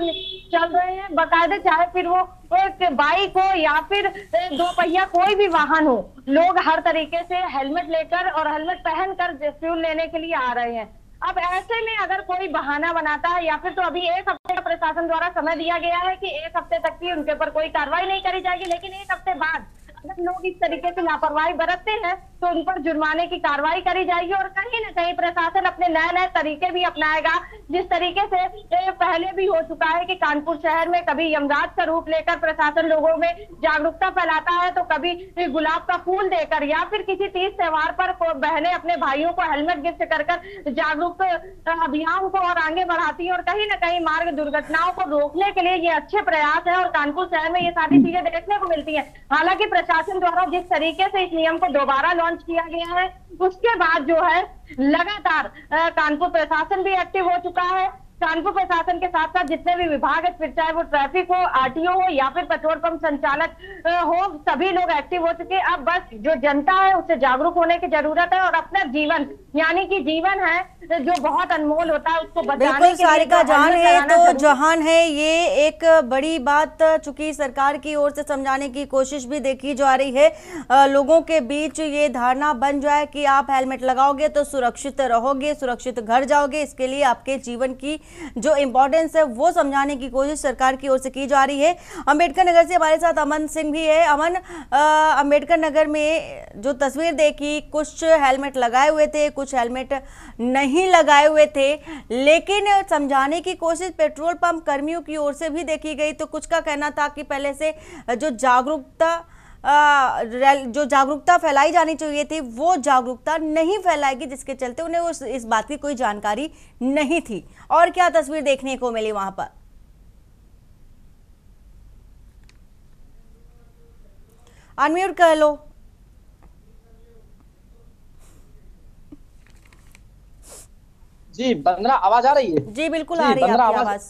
चल रहे हैं बाकायदे, चाहे फिर वो एक बाइक हो या फिर 2 पहिया कोई भी वाहन हो, लोग हर तरीके से हेलमेट लेकर और हेलमेट पहनकर फ्यूल लेने के लिए आ रहे हैं। अब ऐसे में अगर कोई बहाना बनाता है या फिर तो अभी 1 हफ्ते का प्रशासन द्वारा समय दिया गया है कि 1 हफ्ते तक की उनके ऊपर कोई कार्रवाई नहीं करी जाएगी, लेकिन 1 हफ्ते बाद अगर लोग इस तरीके से लापरवाही बरतते हैं तो उन पर जुर्माने की कार्रवाई करी जाएगी और कहीं ना कहीं प्रशासन अपने नए तरीके भी अपनाएगा। जिस तरीके से पहले भी हो चुका है कि कानपुर शहर में कभी यमराज का रूप लेकर प्रशासन लोगों में जागरूकता फैलाता है, तो कभी गुलाब का फूल देकर या फिर किसी तीज त्योहार पर बहनें अपने भाइयों को हेलमेट गिफ्ट कर जागरूक अभियान को और आगे बढ़ाती है और कहीं ना कहीं मार्ग दुर्घटनाओं को रोकने के लिए ये अच्छे प्रयास है और कानपुर शहर में ये सारी चीजें देखने को मिलती है। हालांकि प्रशासन द्वारा जिस तरीके से इस नियम को दोबारा लॉन्च किया गया है उसके बाद जो है लगातार कानपुर प्रशासन भी एक्टिव हो चुका है। कानपुर प्रशासन के साथ साथ जितने भी विभाग है, फिर चाहे वो ट्रैफिक हो, आरटीओ हो या फिर पेट्रोल पंप संचालक हो, सभी लोग एक्टिव हो चुके हैं। अब बस जो जनता है उससे जागरूक होने की जरूरत है और अपना जीवन यानी कि जीवन है जो बहुत अनमोल होता है उसको बचाने के लिए का जान है तो जहान है, ये एक बड़ी बात चूंकि सरकार की ओर से समझाने की कोशिश भी देखी जा रही है। लोगों के बीच ये धारणा बन जाए कि आप हेलमेट लगाओगे तो सुरक्षित रहोगे, सुरक्षित घर जाओगे, इसके लिए आपके जीवन की जो इम्पोर्टेंस है वो समझाने की कोशिश सरकार की ओर से की जा रही है। अंबेडकर नगर से हमारे साथ अमन सिंह भी है। अमन, अंबेडकर नगर में जो तस्वीर देखी, कुछ हेलमेट लगाए हुए थे, कुछ हेलमेट नहीं लगाए हुए थे, लेकिन समझाने की कोशिश पेट्रोल पंप कर्मियों की ओर से भी देखी गई। तो कुछ का कहना था कि पहले से जो जागरूकता फैलाई जानी चाहिए थी वो जागरूकता नहीं फैलाएगी, जिसके चलते उन्हें इस बात की कोई जानकारी नहीं थी। और क्या तस्वीर देखने को मिली वहां पर? अनम्यूट कर लो। जी बंदना, आवाज आ रही है? जी बिल्कुल आ रही है आपकी आवाज।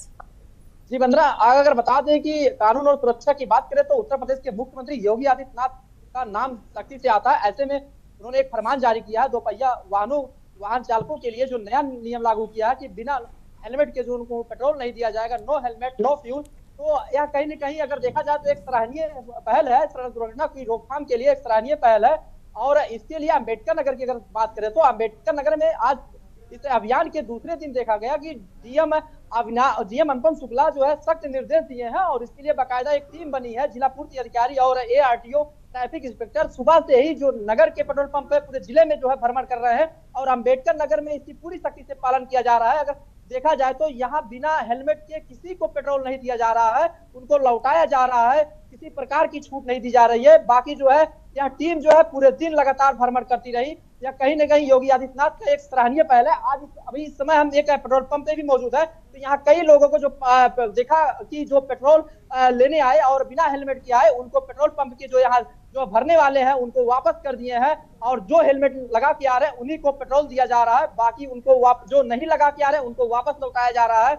जी बंदना, अगर बता दें कि कानून और सुरक्षा की बात करें तो उत्तर प्रदेश के मुख्यमंत्री योगी आदित्यनाथ का नाम सख्ती से आता है। ऐसे में उन्होंने एक फरमान जारी किया है 2 पहिया वाहन चालकों के लिए जो नया नियम लागू किया है कि बिना हेलमेट के जो उनको पेट्रोल नहीं दिया जाएगा, नो हेलमेट नो फ्यूल, तो यह कहीं न कहीं अगर देखा जाए तो एक सराहनीय पहल है, सड़क दुर्घटना की रोकथाम के लिए एक सराहनीय पहल है। और इसके लिए अम्बेडकर नगर की अगर बात करें तो अम्बेडकर नगर में आज इस अभियान के दूसरे दिन देखा गया कि डीएम अनुपम शुक्ला जो है सख्त निर्देश दिए हैं और इसके लिए बाकायदा एक टीम बनी है, जिला पूर्ति अधिकारी और ARTO ट्रैफिक इंस्पेक्टर सुबह से ही जो नगर के पेट्रोल पंप है पूरे जिले में जो है भ्रमण कर रहे हैं और अम्बेडकर नगर में इसकी पूरी सख्ती से पालन किया जा रहा है। अगर देखा जाए तो यहाँ बिना हेलमेट के किसी को पेट्रोल नहीं दिया जा रहा है, उनको लौटाया जा रहा है, किसी प्रकार की छूट नहीं दी जा रही है। बाकी जो है यह टीम जो है पूरे दिन लगातार भ्रमण करती रही। यह कहीं न कहीं योगी आदित्यनाथ का एक सराहनीय पहल है। आज अभी इस समय हम एक पेट्रोल पंप पे भी मौजूद है, तो यहाँ कई लोगों को जो देखा कि जो पेट्रोल लेने आए और बिना हेलमेट के आए, उनको पेट्रोल पंप के जो यहाँ जो भरने वाले हैं उनको वापस कर दिए हैं और जो हेलमेट लगा के आ रहे हैं उन्हीं को पेट्रोल दिया जा रहा है। बाकी उनको जो नहीं लगा के आ रहे हैं उनको वापस लौटाया जा रहा है।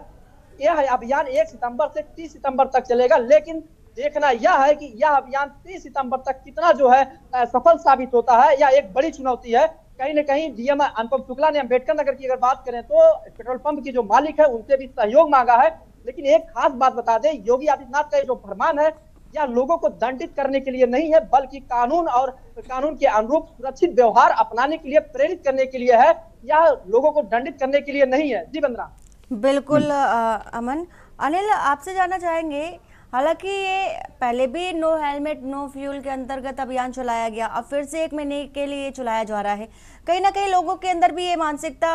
यह अभियान 1 सितंबर से 30 सितंबर तक चलेगा, लेकिन देखना यह है कि यह अभियान 30 सितंबर तक कितना जो है सफल साबित होता है। यह एक बड़ी चुनौती है। कहीं न कहीं डीएम अनुपम शुक्ला ने अम्बेडकर नगर की अगर बात करें तो पेट्रोल पंप की जो मालिक है उनसे भी सहयोग मांगा है। लेकिन एक खास बात बता दें, योगी आदित्यनाथ का जो फरमान है यह लोगों को दंडित करने के लिए नहीं है, बल्कि कानून और कानून के अनुरूप सुरक्षित व्यवहार अपनाने के लिए प्रेरित करने के लिए है। यह लोगों को दंडित करने के लिए नहीं है। जी वंदना। बिल्कुल अमन। अनिल, आपसे जानना चाहेंगे, हालांकि ये पहले भी नो हेलमेट नो फ्यूल के अंतर्गत अभियान चलाया गया, अब फिर से 1 महीने के लिए चलाया जा रहा है। कहीं ना कहीं लोगों के अंदर भी ये मानसिकता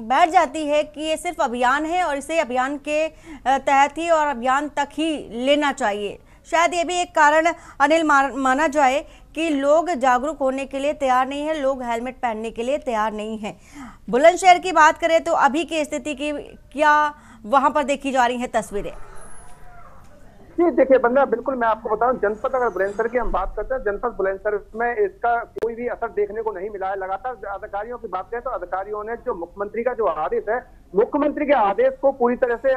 बैठ जाती है कि ये सिर्फ अभियान है और इसे अभियान के तहत ही और अभियान तक ही लेना चाहिए। शायद ये भी एक कारण अनिल माना जाए कि लोग जागरूक होने के लिए तैयार नहीं है, लोग हेलमेट पहनने के लिए तैयार नहीं है। बुलंदशहर की बात करें तो अभी की स्थिति की क्या वहां पर देखी जा रही है तस्वीरें? जी देखिए वंदना, बिल्कुल मैं आपको बताऊं, जनपद अगर बुलंदशहर की हम बात करते हैं, जनपद बुलंदशहर में इसका कोई भी असर देखने को नहीं मिला है। लगातार अधिकारियों की बात करें तो अधिकारियों ने जो मुख्यमंत्री का जो आदेश है, मुख्यमंत्री के आदेश को पूरी तरह से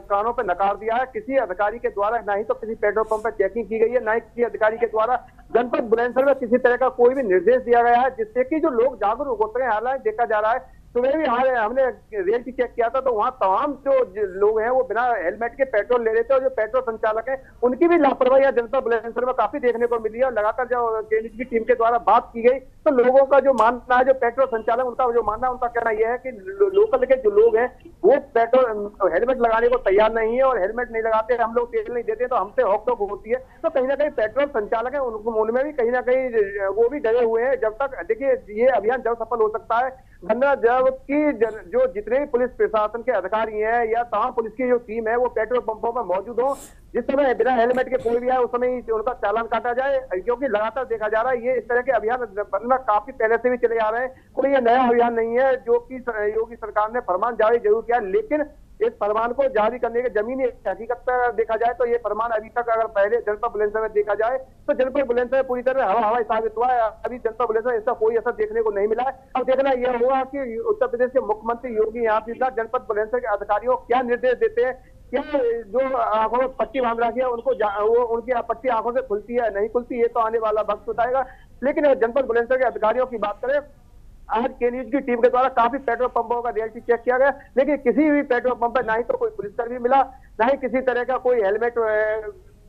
कानों पर नकार दिया है। किसी अधिकारी के द्वारा ना ही तो किसी पेट्रोल पंप पर चेकिंग की गई है, ना ही किसी अधिकारी के द्वारा जनपद बुलंदशहर में किसी तरह का कोई भी निर्देश दिया गया है जिससे कि जो लोग जागरूक हो सके। हालांकि देखा जा रहा है, सुबह भी हमने रियलिटी चेक किया था तो वहाँ तमाम जो लोग हैं वो बिना हेलमेट के पेट्रोल ले रहे थे और जो पेट्रोल संचालक हैं उनकी भी लापरवाही जनपद बुलंदशहर में काफी देखने को मिली है। और लगातार जब केंद्र की टीम के द्वारा बात की गई तो लोगों का जो मानना है, जो पेट्रोल संचालक उनका जो मानना है, उनका कहना यह है कि लोकल के जो लोग हैं वो पेट्रोल हेलमेट लगाने को तैयार नहीं है और हेलमेट नहीं लगाते, हम लोग तेल नहीं देते तो हमसे हौक टोक होती है। तो कहीं ना कहीं पेट्रोल संचालक है उनमें भी कहीं ना कहीं वो भी डरे हुए हैं। जब तक देखिए ये अभियान जब सफल हो सकता है वरना जबकि जो जितने भी पुलिस प्रशासन के अधिकारी हैं या तमाम पुलिस की जो टीम है वो पेट्रोल पंपों पर मौजूद हो, जिस समय बिना हेलमेट के कोई भी आए उस समय ही उनका चालान काटा जाए। क्योंकि लगातार देखा जा रहा है ये इस तरह के अभियान वरना काफी पहले से भी चले आ रहे हैं, कोई ये नया अभियान नहीं है। जो कि योगी सरकार ने फरमान जारी जरूर किया, लेकिन इस फरमान को जारी करने के जमीनी हकीकत पर देखा जाए तो ये फरमान अभी तक अगर पहले जनपद बुलंदशहर में देखा जाए तो जनपद बुलंदशहर पूरी तरह हवा साबित हुआ है। अभी जनपद बुलंदशहर इसका कोई असर देखने को नहीं मिला है। अब देखना यह होगा कि उत्तर प्रदेश के मुख्यमंत्री योगी आदित्यनाथ जनपद बुलंदशहर के अधिकारियों को क्या निर्देश देते हैं, क्या जो आंखों में पट्टी बांध रखी है उनको वो उनकी पट्टी आंखों से खुलती है नहीं खुलती, ये तो आने वाला वक्त बताएगा। लेकिन जनपद बुलंदशहर के अधिकारियों की बात करें, आज के न्यूज की टीम के द्वारा काफी पेट्रोल पंपों का रियलिटी चेक किया गया, लेकिन किसी भी पेट्रोल पंप पर ना ही तो कोई पुलिसकर्मी मिला, ना ही किसी तरह का कोई हेलमेट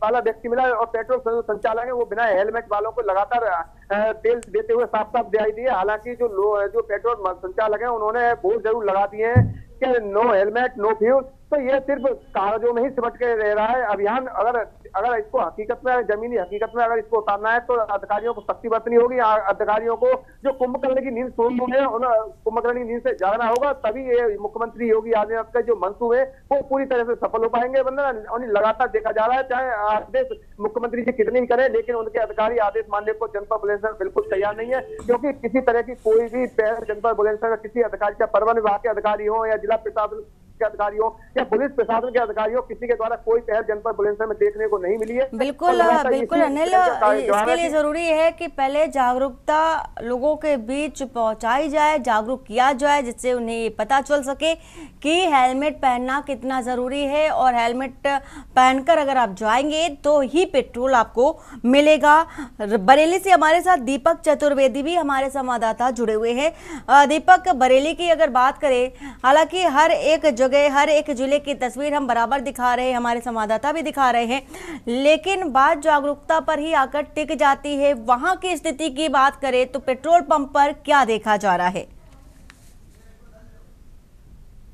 वाला व्यक्ति मिला। और पेट्रोल संचालक है वो बिना हेलमेट वालों को लगातार तेल देते हुए साफ साफ दिखाई दिए। हालांकि जो पेट्रोल संचालक है उन्होंने बोर्ड जरूर लगा दिए हैं कि नो हेलमेट नो फ्यूल, तो ये सिर्फ कागजों में ही सिमट के रह रहा है अभियान। अगर इसको हकीकत में जमीनी हकीकत में अगर इसको उतारना है तो अधिकारियों को सख्ती बरतनी होगी। अधिकारियों को जो कुंभकर्ण की नींद सो रहे हैं उन कुंभकर्ण की नींद से जागना होगा, तभी ये मुख्यमंत्री योगी आदित्यनाथ के जो मंसूबे वो पूरी तरह से सफल हो पाएंगे। वरना लगातार देखा जा रहा है चाहे आदेश मुख्यमंत्री जी कितने ही करें, लेकिन उनके अधिकारी आदेश मानने को जनपद बुलंदशहर बिल्कुल तैयार नहीं है। क्योंकि किसी तरह की कोई भी पहल जनपद बुलंदशहर किसी अधिकारी, चाहे परिवहन विभाग के अधिकारी हो या जिला प्रशासन के अधिकारी हो या पुलिस प्रशासन के अधिकारियों किसी के द्वारा कोई पहल जनपद बुलंदशहर में देखने को नहीं मिली है। बिल्कुल बिल्कुल अनिल, इसके लिए जरूरी है कि पहले जागरूकता लोगों के बीच पहुंचाई जाए, जागरूक किया जाए, जिससे उन्हें ये पता चल सके कि हेलमेट पहनना कितना जरूरी है और हेलमेट पहनकर अगर आप जाएंगे तो ही पेट्रोल आपको मिलेगा। बरेली से हमारे साथ दीपक चतुर्वेदी भी हमारे संवाददाता जुड़े हुए हैं। दीपक, बरेली की अगर बात करें, हालांकि हर एक जगह हर एक जिले की तस्वीर हम बराबर दिखा रहे हैं, हमारे संवाददाता भी दिखा रहे हैं, लेकिन बात जागरूकता पर ही आकर टिक जाती है। वहां की स्थिति की बात करें तो पेट्रोल पंप पर क्या देखा जा रहा है?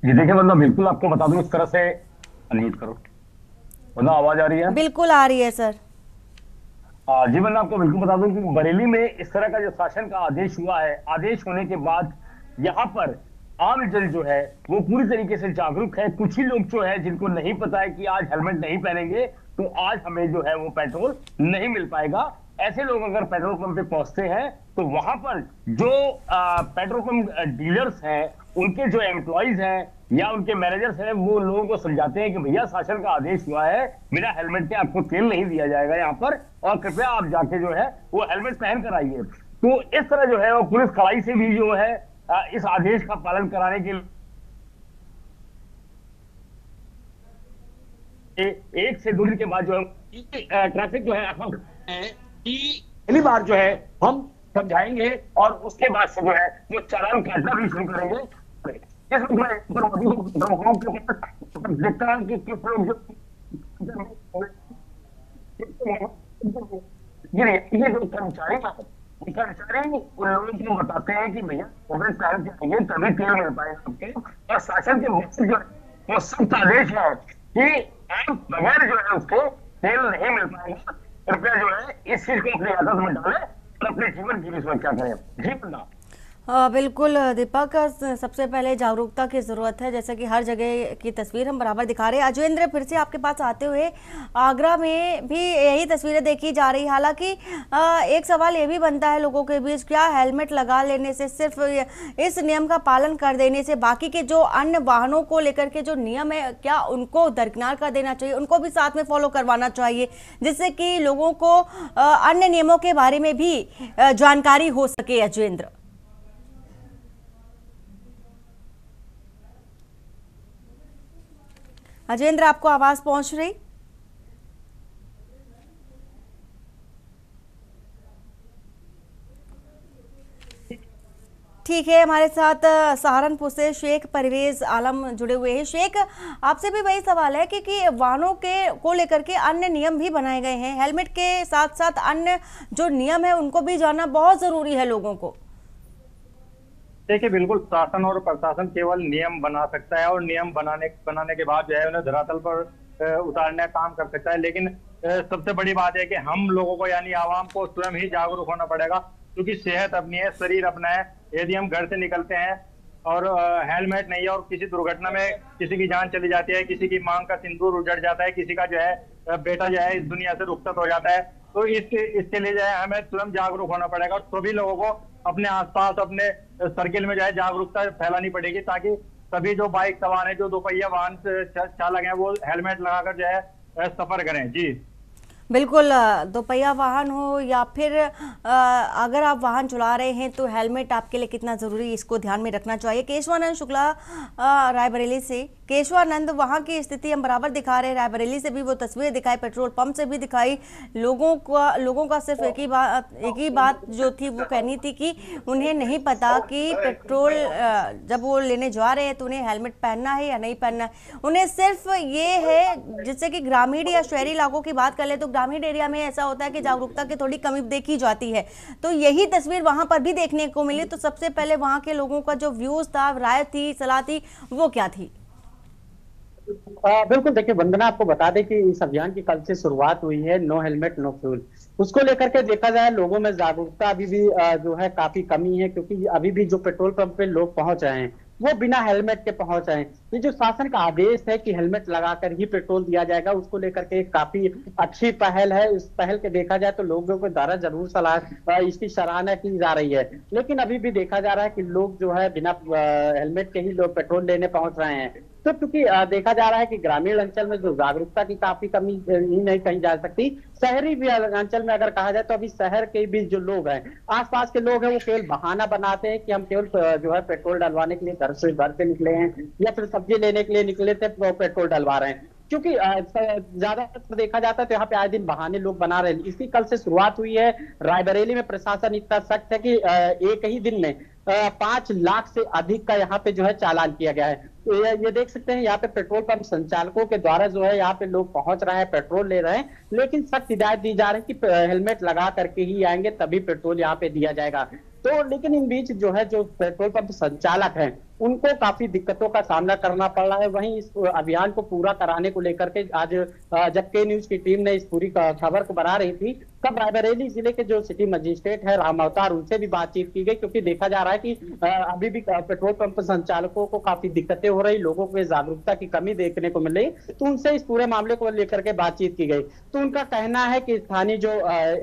जी देखिए वंदना, बिल्कुल आपको बता दूं, इस तरह से अनम्यूट करो। वंदना, आवाज आ रही है? बिल्कुल आ रही है सर। जी वंदना, आपको बिल्कुल बता दूं कि बरेली में इस तरह का जो शासन का आदेश हुआ है, आदेश होने के बाद यहाँ पर आम जन जो है वो पूरी तरीके से जागरूक है। कुछ ही लोग जो है जिनको नहीं पता है कि आज हेलमेट नहीं पहनेंगे तो आज हमें जो है वो पेट्रोल नहीं मिल पाएगा। ऐसे लोग अगर पेट्रोल पंप पे पहुंचते हैं तो वहां पर जो पेट्रोल पंप डीलर्स हैं, उनके जो एम्प्लॉइज हैं या उनके मैनेजर्स हैं, वो लोगों को समझाते हैं कि भैया शासन का आदेश हुआ है, बिना हेलमेट के आपको तेल नहीं दिया जाएगा यहाँ पर, और कृपया आप जाके जो है वो हेलमेट पहन कर आइए। तो इस तरह जो है वो पुलिस कड़ाई से भी जो है इस आदेश का पालन कराने के लिए 1 से 2 दिन के बाद जो है ट्रैफिक जो है कि पहली बार जो है हम समझाएंगे और उसके बाद से जो है वो चालान काटना भी शुरू करेंगे। देखता है कि किस लोग ये जो कर्मचारी उन लोगों को बताते हैं कि भैया हेलमेट पहन के आइए तभी तेल मिल पाएगा आपके, और शासन के मुख्य जो है वो सख्त आदेश है कि आप बगैर जो है उसके तेल नहीं मिल पाएगा। कृपया जो है इस चीज को अपनी आदत में डालें और अपने जीवन की भी सुरक्षा करें। जी बंदा। बिल्कुल दीपक, सबसे पहले जागरूकता की ज़रूरत है, जैसे कि हर जगह की तस्वीर हम बराबर दिखा रहे हैं। अजयेंद्र, फिर से आपके पास आते हुए, आगरा में भी यही तस्वीरें देखी जा रही। हालांकि एक सवाल ये भी बनता है लोगों के बीच, क्या हेलमेट लगा लेने से, सिर्फ इस नियम का पालन कर देने से बाकी के जो अन्य वाहनों को लेकर के जो नियम है, क्या उनको दरकिनार कर देना चाहिए, उनको भी साथ में फॉलो करवाना चाहिए, जिससे कि लोगों को अन्य नियमों के बारे में भी जानकारी हो सके? अजयेंद्र। अजयेंद्र, आपको आवाज पहुंच रही? ठीक है, हमारे साथ सहारनपुर से शेख परवेज आलम जुड़े हुए हैं। शेख, आपसे भी वही सवाल है कि वाहनों के को लेकर के अन्य नियम भी बनाए गए हैं, हेलमेट के साथ साथ अन्य जो नियम है उनको भी जानना बहुत जरूरी है लोगों को। देखिए बिल्कुल, शासन और प्रशासन केवल नियम बना सकता है और नियम बनाने के बाद जो है उन्हें धरातल पर उतारने का काम कर सकता है, लेकिन सबसे बड़ी बात है कि हम लोगों को यानी आवाम को स्वयं ही जागरूक होना पड़ेगा, क्योंकि सेहत अपनी है, शरीर अपना है। यदि हम घर से निकलते हैं और हेलमेट नहीं है और किसी दुर्घटना में किसी की जान चली जाती है, किसी की मांग का सिंदूर उजड़ जाता है, किसी का जो है बेटा जो है इस दुनिया से रुखसत हो जाता है, तो इसके लिए जो है हमें स्वयं जागरूक होना पड़ेगा और सभी लोगों को अपने आसपास अपने सर्किल में जो है जागरूकता फैलानी पड़ेगी, ताकि सभी जो बाइक सवार हैं, जो दोपहिया वाहन चालक हैं, वो हेलमेट लगाकर जो है सफर करें। जी बिल्कुल, दोपहिया वाहन हो या फिर अगर आप वाहन चला रहे हैं तो हेलमेट आपके लिए कितना ज़रूरी, इसको ध्यान में रखना चाहिए। केशवानंद शुक्ला रायबरेली से। केशवानंद, वहाँ की स्थिति हम बराबर दिखा रहे हैं, रायबरेली से भी वो तस्वीरें दिखाई, पेट्रोल पंप से भी दिखाई। लोगों का सिर्फ एक ही बात जो थी वो कहनी थी कि उन्हें नहीं पता कि पेट्रोल जब वो लेने जा रहे हैं तो उन्हें हेलमेट पहनना है या नहीं पहनना है। उन्हें सिर्फ ये है, जैसे कि ग्रामीण या शहरी इलाकों की बात कर ले तो ग्रामीण एरिया में ऐसा होता है कि जागरूकता की थोड़ी कमी देखी जाती है, तो यही तस्वीर वहां पर भी देखने को मिली। तो सबसे पहले वहां के लोगों का जो व्यूज था, राय थी, सलाह थी, वो क्या थी? बिल्कुल, देखिए वंदना, आपको बता दें कि इस अभियान की कल से शुरुआत हुई है, नो हेलमेट नो फ्यूल। उसको लेकर के देखा जाए लोगों में जागरूकता अभी भी जो है काफी कमी है, क्योंकि अभी भी जो पेट्रोल पंप पे लोग पहुंच रहे हैं वो बिना हेलमेट के पहुंच रहे हैं। ये जो शासन का आदेश है कि हेलमेट लगाकर ही पेट्रोल दिया जाएगा, उसको लेकर के काफी अच्छी पहल है। इस पहल के देखा जाए तो लोगों को द्वारा जरूर सलाह इसकी सराहना की जा रही है, लेकिन अभी भी देखा जा रहा है कि लोग जो है बिना हेलमेट के ही लोग पेट्रोल लेने पहुंच रहे हैं। तो क्योंकि देखा जा रहा है कि ग्रामीण अंचल में जो जागरूकता की काफी कमी ही नहीं कही जा सकती, शहरी भी अंचल में अगर कहा जाए तो अभी शहर के भी जो लोग हैं, आसपास के लोग हैं, वो केवल बहाना बनाते हैं कि हम केवल जो है पेट्रोल डलवाने के लिए घर से निकले हैं या फिर सब्जी लेने के लिए निकले थे तो पेट्रोल डलवा रहे हैं। क्योंकि ज्यादातर देखा जाता है तो यहाँ पे आए दिन बहाने लोग बना रहे हैं। इसकी कल से शुरुआत हुई है। रायबरेली में प्रशासन इतना सख्त है कि एक ही दिन में 5 लाख से अधिक का यहाँ पे जो है चालान किया गया है। तो ये देख सकते हैं यहाँ पे पेट्रोल पंप संचालकों के द्वारा जो है यहाँ पे लोग पहुंच रहे हैं, पेट्रोल ले रहे हैं, लेकिन सख्त हिदायत दी जा रही है कि हेलमेट लगा करके ही आएंगे तभी पेट्रोल यहाँ पे दिया जाएगा। तो लेकिन इन बीच जो है जो पेट्रोल पंप संचालक हैं उनको काफी दिक्कतों का सामना करना पड़ रहा है। वहीं इस अभियान को पूरा कराने को लेकर के आज जब के न्यूज की टीम ने इस पूरी खबर को बना रही थी तब रायबरेली जिले के जो सिटी मजिस्ट्रेट है राम अवतार, उनसे भी बातचीत की गई, क्योंकि देखा जा रहा है कि अभी भी पेट्रोल पंप संचालकों को काफी दिक्कतें हो रही, लोगों को जागरूकता की कमी देखने को मिल रही। तो उनसे इस पूरे मामले को लेकर के बातचीत की गई। तो उनका कहना है कि स्थानीय जो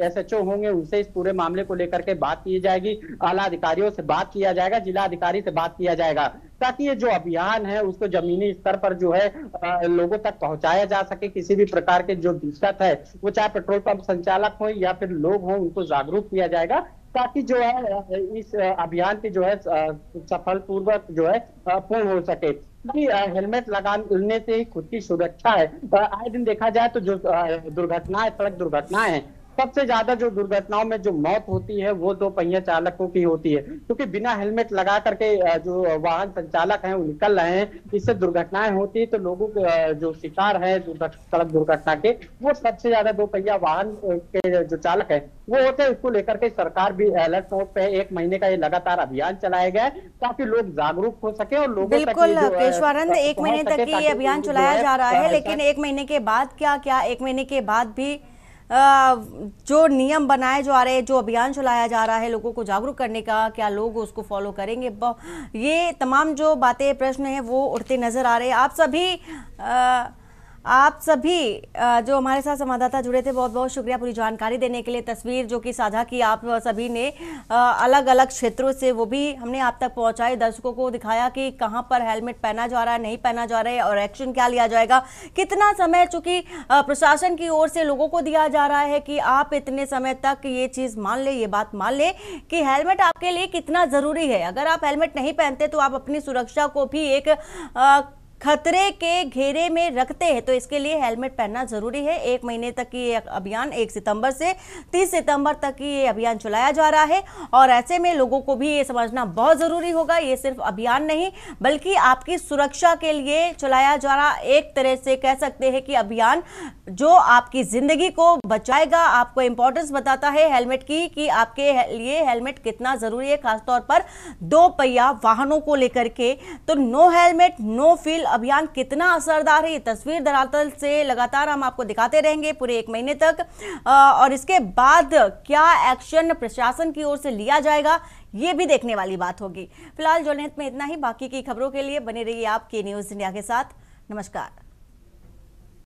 SHO होंगे उनसे इस पूरे मामले को लेकर के बात की जाएगी, आला अधिकारियों से बात किया जाएगा, जिला अधिकारी से बात किया जाएगा, ताकि ये जो अभियान है उसको जमीनी स्तर पर जो है लोगों तक पहुंचाया जा सके। किसी भी प्रकार के जो दिक्कत है वो चाहे पेट्रोल पंप संचालक हो या फिर लोग हो, उनको जागरूक किया जाएगा, ताकि जो है इस अभियान की जो है सफल पूर्वक जो है पूर्ण हो सके। कि हेलमेट लगाने से ही खुद की सुरक्षा है। आए दिन देखा जाए तो जो दुर्घटनाएं, सड़क दुर्घटनाएं हैं, सबसे ज्यादा जो दुर्घटनाओं में जो मौत होती है वो 2 पहिया चालकों की होती है, क्योंकि बिना हेलमेट लगा करके जो वाहन संचालक हैं वो निकल रहे हैं, इससे दुर्घटनाएं होती है। तो लोगों के जो शिकार है सड़क दुर्घटना के, वो सबसे ज्यादा 2 पहिया वाहन के जो चालक है वो होते हैं। इसको लेकर के सरकार भी अलर्ट मोड पे 1 महीने का ये लगातार अभियान चलाया गया है, ताकि लोग जागरूक हो सके और लोगों बिल्कुल केशवानंद, 1 महीने तक ये अभियान चलाया जा रहा है, लेकिन 1 महीने के बाद क्या 1 महीने के बाद भी जो नियम बनाए जा रहे हैं, जो अभियान चलाया जा रहा है लोगों को जागरूक करने का, क्या लोग उसको फॉलो करेंगे? ये तमाम जो बातें, प्रश्न हैं वो उठते नजर आ रहे हैं। आप सभी जो हमारे साथ संवाददाता जुड़े थे, बहुत बहुत शुक्रिया पूरी जानकारी देने के लिए। तस्वीर जो कि साझा की आप सभी ने अलग अलग क्षेत्रों से, वो भी हमने आप तक पहुंचाई, दर्शकों को दिखाया कि कहां पर हेलमेट पहना जा रहा है, नहीं पहना जा रहा है और एक्शन क्या लिया जाएगा, कितना समय चूंकि प्रशासन की ओर से लोगों को दिया जा रहा है कि आप इतने समय तक ये चीज़ मान ले, ये बात मान ले कि हेलमेट आपके लिए कितना ज़रूरी है। अगर आप हेलमेट नहीं पहनते तो आप अपनी सुरक्षा को भी एक खतरे के घेरे में रखते हैं, तो इसके लिए हेलमेट पहनना जरूरी है। 1 महीने तक की ये अभियान 1 सितंबर से 30 सितंबर तक की ये अभियान चलाया जा रहा है, और ऐसे में लोगों को भी ये समझना बहुत जरूरी होगा, ये सिर्फ अभियान नहीं बल्कि आपकी सुरक्षा के लिए चलाया जा रहा, एक तरह से कह सकते हैं कि अभियान जो आपकी जिंदगी को बचाएगा, आपको इंपॉर्टेंस बताता है हेलमेट की, कि आपके लिए हेलमेट कितना जरूरी है, खासतौर पर 2 पहिया वाहनों को लेकर के। तो नो हेलमेट नो फील अभियान कितना असरदार है, ये तस्वीर धरातल से लगातार हम आपको दिखाते रहेंगे पूरे 1 महीने तक, और इसके बाद क्या एक्शन प्रशासन की ओर से लिया जाएगा ये भी देखने वाली बात होगी। फिलहाल जनहित में इतना ही। बाकी की खबरों के लिए बने रहिए आप के न्यूज़ इंडिया के साथ। नमस्कार।